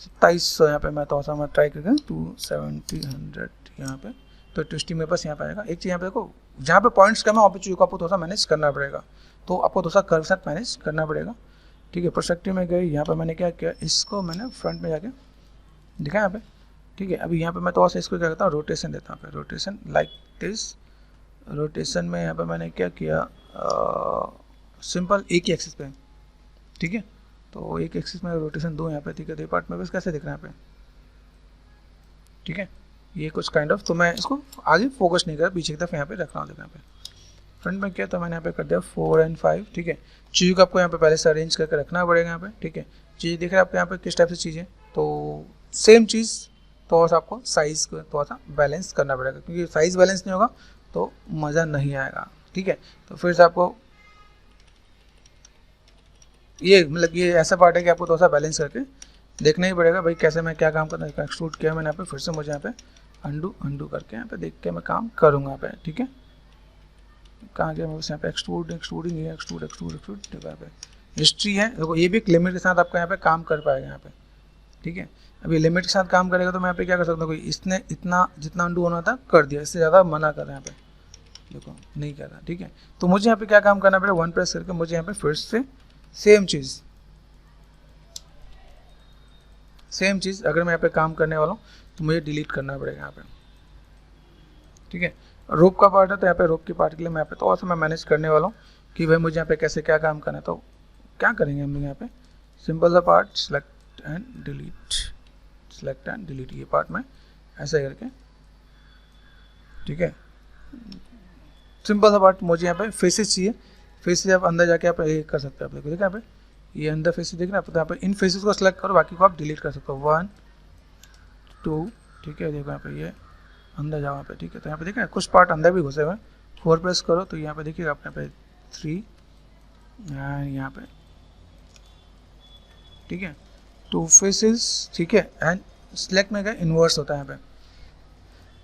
2700, यहाँ पे मैं थोड़ा सा मैं ट्राई करके 270 यहाँ पे, तो ट्विस्टिंग मेरे पास यहाँ पे आएगा। एक चीज़ यहाँ पे देखो, जहाँ पे पॉइंट्स कम है वहाँ पे चीज़ों को आपको थोड़ा सा मैनेज करना पड़ेगा, तो आपको थोड़ा सा कर्व साथ मैनेज करना पड़ेगा, ठीक है। परस्पेक्टिव में गए, यहाँ पे मैंने क्या किया, इसको मैंने फ्रंट में जाके दिखा यहाँ पे, ठीक है। अभी यहाँ पे मैं थोड़ा सा इसको क्या करता हूँ, रोटेशन देता हूँ, रोटेशन लाइक दिस। रोटेशन में यहाँ पे मैंने क्या किया, सिंपल एक ही एक्सिस पे, ठीक है, तो एक एक्सिस में रोटेशन दो यहाँ पे, ठीक है। तो पार्ट में बस कैसे दिख रहा है यहाँ पे, ठीक है, ये कुछ काइंड ऑफ, तो मैं इसको आगे फोकस नहीं कर, पीछे की तरफ यहाँ पे रख रहा हूँ, यहाँ पे फ्रंट में क्या, तो मैंने यहाँ पे कर दिया 4 and 5, ठीक है। चीज़ों को आपको यहाँ पे पहले से अरेंज करके रखना पड़ेगा यहाँ पे, ठीक है। चीज़ दिख रहा है आपको यहाँ पे किस टाइप से चीज़ें, तो सेम चीज़ थोड़ा सा आपको साइज़ को थोड़ा सा बैलेंस करना पड़ेगा, क्योंकि साइज़ बैलेंस नहीं होगा तो मज़ा नहीं आएगा, ठीक है। तो फिर से आपको ये मतलब ये ऐसा पार्ट है कि आपको थोड़ा सा बैलेंस करके देखना ही पड़ेगा भाई, कैसे मैं क्या काम करना है। एक्सट्रूड किया मैंने यहाँ पे, फिर से मुझे यहाँ पे अंडू करके यहाँ पे देख के मैं काम करूँगा यहाँ पे, ठीक है। कहाँ गया मैं बस यहाँ पे एक्सट्रूडिंग यहाँ पे हिस्ट्री है, देखो ये भी एक लिमिट के साथ आपका यहाँ पे काम कर पाएगा यहाँ पे, ठीक है। अभी लिमिट के साथ काम करेगा तो मैं यहाँ पे क्या कर सकता हूँ, इसने इतना जितना अंडू होना था कर दिया, इससे ज़्यादा मना कर रहा है यहाँ पे, देखो नहीं कर रहा, ठीक है। तो मुझे यहाँ पे क्या काम करना पड़ेगा, 1 प्रेस करके मुझे यहाँ पे फिर से सेम चीज़ अगर मैं यहाँ पे काम करने वाला हूँ तो मुझे डिलीट करना पड़ेगा यहाँ पे, ठीक है। रोप का पार्ट है तो यहाँ पे रोप के पार्ट के लिए मैं यहाँ पे थोड़ा सा मैं मैनेज करने वाला हूँ कि भाई मुझे यहाँ पे कैसे क्या काम करना है। तो क्या करेंगे हम लोग यहाँ पे, सिंपल सा पार्ट सेलेक्ट एंड डिलीट, ये पार्ट में ऐसा करके, ठीक है। सिंपल सा पार्ट मुझे यहाँ पे फेसेस चाहिए, फेसेस आप अंदर जाके आप ये कर सकते हैं, आप देखो यहाँ पे ये अंदर फेसेस दिख रहा है, तो यहाँ पे इन फेसेस को सेलेक्ट करो, बाकी को आप डिलीट कर सकते हो, 1 2, ठीक है। देखो यहाँ पे ये अंदर जाओ यहाँ पे, ठीक है। तो यहाँ पे देखिए कुछ पार्ट अंदर भी घुसे हुए हैं, 4 प्रेस करो तो यहाँ पे देखिए आप यहाँ पे 3 यहाँ पे, ठीक है, 2 फेसेस, ठीक है। एंड सिलेक्ट में गए, इन्वर्स होता है यहाँ पे,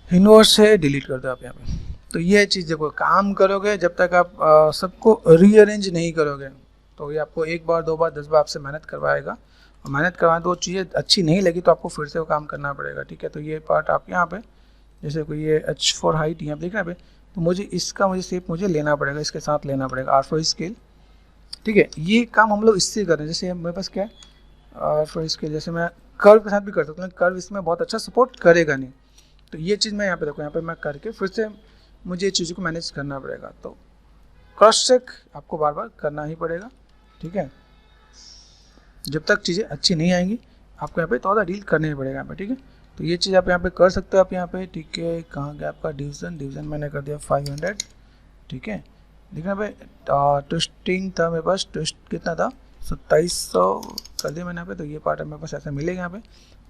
इन्वर्स से डिलीट कर दो आप यहाँ पे। तो ये चीज़ देखो काम करोगे जब तक आप सबको रीअरेंज नहीं करोगे तो ये आपको 1 बार 2 बार 10 बार आपसे मेहनत करवाएगा, और मेहनत करवाएं तो वो चीज़ें अच्छी नहीं लगी तो आपको फिर से वो काम करना पड़ेगा, ठीक है। तो ये पार्ट आप यहाँ पे जैसे कोई ये H4 हाइट यहाँ देख रहे हैं, तो मुझे इसका शेप मुझे लेना पड़ेगा, इसके साथ लेना पड़ेगा R4 स्केल, ठीक है। ये काम हम लोग इससे कर रहे हैं, जैसे मेरे पास क्या है R4 स्केल, जैसे मैं कर्व के साथ भी कर सकता हूँ, कर्व इसमें बहुत अच्छा सपोर्ट करेगा नहीं, तो ये चीज़ मैं यहाँ पे देखो यहाँ पे मैं करके फिर से मुझे ये चीज़ों को मैनेज करना पड़ेगा। तो क्रॉस चेक आपको बार बार करना ही पड़ेगा, ठीक है। जब तक चीज़ें अच्छी नहीं आएंगी आपको यहाँ पे थोड़ा डील करना ही पड़ेगा यहाँ पे, ठीक है। तो ये चीज़ आप यहाँ पे कर सकते हो आप यहाँ पे, ठीक है। कहाँ गया आपका डिवीज़न मैंने कर दिया 500, ठीक है। देखना भाई ट्विस्टिंग था मेरे पास, ट्विस्ट कितना था 2700 कर दिया मैंने यहाँ पे। तो ये पार्ट मेरे पास ऐसा मिलेगा यहाँ पे,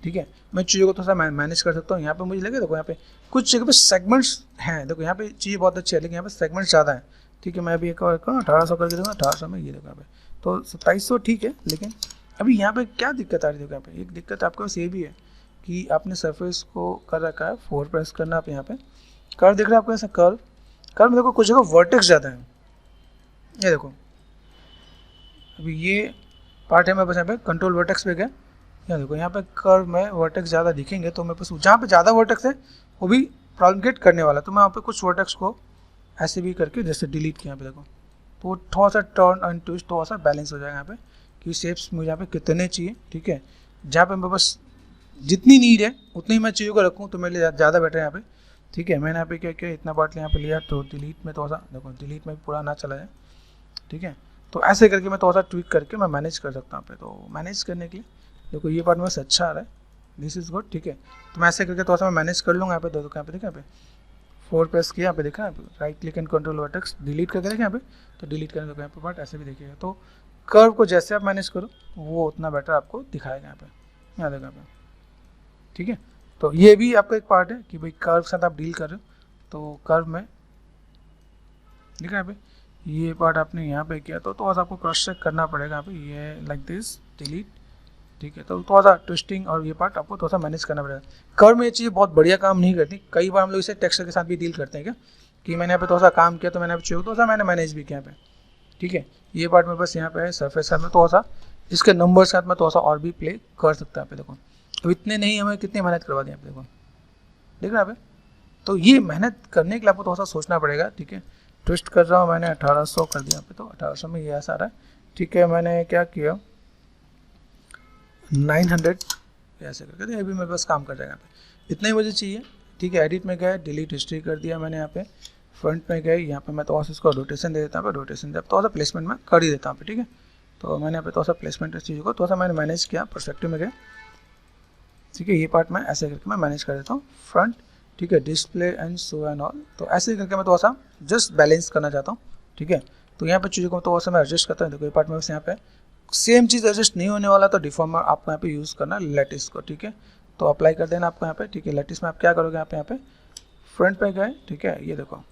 ठीक है। मैं चीज़ों को थोड़ा सा मैनेज कर सकता हूँ। यहाँ पे मुझे लगे देखो यहाँ पे कुछ जगह पे सेगमेंट्स हैं, देखो यहाँ पे चीज़ बहुत अच्छी है लेकिन यहाँ पे सेगमेंट्स ज़्यादा है, ठीक है। मैं अभी एक और 1800 करके दूँगा, 1800 में ये देखो यहाँ पे तो 2700 ठीक है। लेकिन अभी यहाँ पे क्या दिक्कत आ रही है, देखो यहाँ पे एक दिक्कत आपके पास ये भी है कि आपने सरफेस को कर रखा है 4 प्रेस करना, आप यहाँ पे कर्व देख रहे हैं आपको, ऐसा कर्व में देखो कुछ जगह वर्टेक्स ज़्यादा है, ये देखो अभी ये पार्ट है मेरे पास यहाँ पे कंट्रोल वर्टेक्स पे गया, यहाँ देखो यहाँ पे कर्व में वर्टेक्स ज़्यादा दिखेंगे तो मेरे पास जहाँ पे ज़्यादा वर्टेक्स है वो भी प्रॉब्लम क्रिएट करने वाला। तो मैं वहाँ पे कुछ वर्टेक्स को ऐसे भी करके जैसे डिलीट किया, यहाँ पे देखो तो थोड़ा सा टर्न एंड ट्विस्ट थोड़ा सा बैलेंस हो जाएगा यहाँ पे कि शेप्स मुझे यहाँ पे कितने चाहिए, ठीक है। जहाँ पे मेरे पास जितनी नीड है उतनी मैं चीज़ों को रखूँ तो मेरे लिए ज़्यादा बेटर है यहाँ पे, ठीक है। मैंने यहाँ पे क्या किया, इतना पार्ट यहाँ पे लिया तो डिलीट में थोड़ा सा देखो डिलीट में पूरा ना चला जाए, ठीक है। तो ऐसे करके मैं थोड़ा सा ट्विक करके मैं मैनेज कर सकता हूँ यहाँ पे। तो मैनेज करने के लिए देखो ये पार्ट मेरे से अच्छा आ रहा है, दिस इज़ गुड, ठीक है। तो मैं ऐसे करके थोड़ा सा मैं मैनेज कर लूँगा यहाँ पे। दो यहाँ पे देखा, यहाँ पे 4 प्रेस किया, यहाँ पे देखा right click and control vertex delete करके देखा यहाँ पे, तो डिलीट करने देखो यहाँ पे पार्ट ऐसे भी देखिएगा। तो कर्व को जैसे आप मैनेज करो वो उतना बेटर आपको दिखाएगा यहाँ पे, यहाँ देखो यहाँ पे, ठीक है। तो ये भी आपका एक पार्ट है कि भाई कर्व के साथ आप डील कर रहे हो तो कर्व में देखा यहाँ पे ये पार्ट आपने यहाँ पे किया तो थोड़ा सा आपको क्रॉस चेक करना पड़ेगा यहाँ पे, ये लाइक दिस डिलीट, ठीक है। तो थोड़ा सा ट्विस्टिंग और ये पार्ट आपको थोड़ा सा मैनेज करना पड़ेगा। कर्व में ये चीज़ बहुत बढ़िया काम नहीं करती, कई बार हम लोग इसे टेक्सचर के साथ भी डील करते हैं क्या कि मैंने यहाँ पे थोड़ा सा काम किया तो मैंने थोड़ा सा मैंने मैनेज भी किया यहाँ पे, ठीक है। ये पार्ट में बस यहाँ पे है सरफेस साथ में थोड़ा सा इसके नंबर साथ में थोड़ा सा और भी प्ले कर सकता है यहाँ पे देखो। अब इतने नहीं हमें कितनी मेहनत करवा दी यहाँ पे देखो, देख रहे हैं यहाँ पे। तो ये मेहनत करने के लिए आपको थोड़ा सा सोचना पड़ेगा, ठीक है। ट्विस्ट कर रहा हूँ मैंने 1800 कर दिया यहाँ पे, तो 1800 में ये ऐसा आ रहा है, ठीक है। मैंने क्या किया 900 ऐसे करके तो अभी मेरे पास काम कर जाएगा यहाँ पे, इतना ही मुझे चाहिए, ठीक है। एडिट में गए डिलीट हिस्ट्री कर दिया मैंने यहाँ पे, फ्रंट में गए यहाँ पे मैं थोड़ा सा इसको रोटेशन दे देता हूँ, रोटेशन जब थोड़ा सा प्लेसमेंट में कर ही देता हूँ, ठीक है। तो मैंने यहाँ पे थोड़ा सा प्लेसमेंट इस चीज़ को थोड़ा सा मैंने मैनेज किया, परस्पेक्टिव में गए, ठीक है। ये पार्ट मैं ऐसे करके मैं मैनेज कर देता हूँ फ्रंट, ठीक है। Display and show and all, तो ऐसे करके मैं थोड़ा सा जस्ट बैलेंस करना चाहता हूँ, ठीक है। तो यहाँ पे चीज़ों को थोड़ा सा मैं एडजस्ट करता हूँ। देखो ये पार्ट में यहाँ पे सेम चीज़ एडजस्ट नहीं होने वाला तो डिफॉर्मर आपको यहाँ पे यूज़ करना लेटिस को, ठीक है। तो अप्लाई कर देना आपको यहाँ पे, ठीक है। लेटिस में आप क्या करोगे यहाँ पे फ्रंट पे गए, ठीक है। ये देखो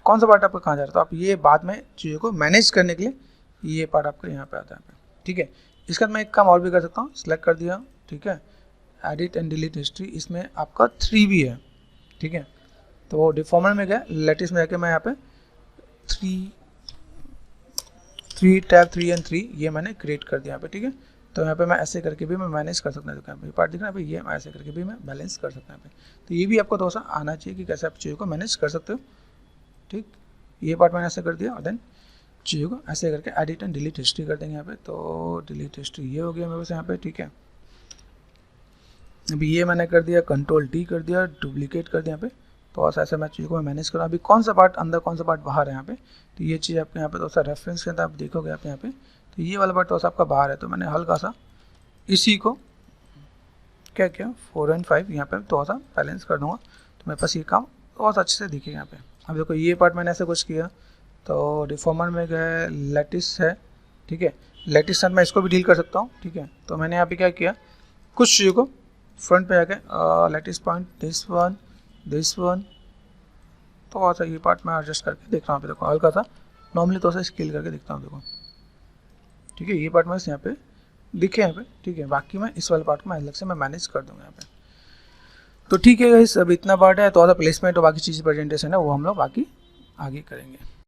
कौन सा पार्ट आपको कहाँ जा रहा है, तो आप ये बाद में चीज़ों को मैनेज करने के लिए ये पार्ट आपको यहाँ पे आता है, ठीक है। इसके बाद मैं एक काम और भी कर सकता हूँ, सिलेक्ट कर दिया, ठीक है। एडिट एंड डिलीट हिस्ट्री, इसमें आपका 3 भी है, ठीक है। तो वो डिफॉर्मर में गया, लेटिस में जाके मैं यहाँ पे 3 टैब 3 एंड 3 ये मैंने क्रिएट कर दिया यहाँ पे, ठीक है। तो यहाँ पे मैं ऐसे करके भी मैं मैनेज कर सकता हूँ, ये पार्ट दिख रहा है भाई, ये मैं ऐसे करके भी मैं बैलेंस कर सकता हूँ यहाँ पे। तो ये भी आपको थोड़ा सा आना चाहिए कि कैसे आप चीज़ों को मैनेज कर सकते हो, ठीक। ये पार्ट मैंने ऐसे कर दिया और देन चीज़ों को ऐसे करके एडिट एंड डिलीट हिस्ट्री कर देंगे यहाँ पे। तो डिलीट हिस्ट्री ये हो गया मेरे पास यहाँ पे, ठीक है। अभी ये मैंने कर दिया, कंट्रोल डी कर दिया, डुप्लीकेट कर दिया यहाँ पे। तो ऐसे मैं चीज़ को मैं मैनेज करूँ। अभी कौन सा पार्ट अंदर कौन सा पार्ट बाहर है यहाँ पे, तो ये चीज़ आपके यहाँ पे थोड़ा सा रेफरेंस के अंदर आप देखोगे आप यहाँ पे, तो ये वाला पार्ट थोड़ा सा आपका बाहर है। तो मैंने हल्का सा इसी को क्या किया 4 एंड 5 यहाँ पे थोड़ा सा बैलेंस कर दूँगा, तो मेरे पास ये काम थोड़ा सा अच्छे से दिखेगा यहाँ पे। अब देखो ये पार्ट मैंने ऐसे कुछ किया, तो डिफॉर्मर में गए, लेटिस है, ठीक है। लेटिस साथ मैं इसको भी डील कर सकता हूँ, ठीक है। तो मैंने यहाँ पे क्या किया, कुछ चीज़ों को फ्रंट पे जाके लेटिस पॉइंट दिस वन थोड़ा सा ये पार्ट मैं एडजस्ट करके देख रहा हूँ, देखो हल्का सा नॉर्मली थोड़ा सा स्केल करके देखता हूँ, देखो ठीक है। ये पार्ट मैं यहाँ पे दिखे यहाँ पे, ठीक है। बाकी मैं इस वाले पार्ट में अलग से मैं मैनेज कर दूँगा यहाँ पे। तो ठीक है गाइस, अब इतना पार्ट है, तो प्लेसमेंट और बाकी चीज़ प्रेजेंटेशन है वो हम लोग बाकी आगे करेंगे।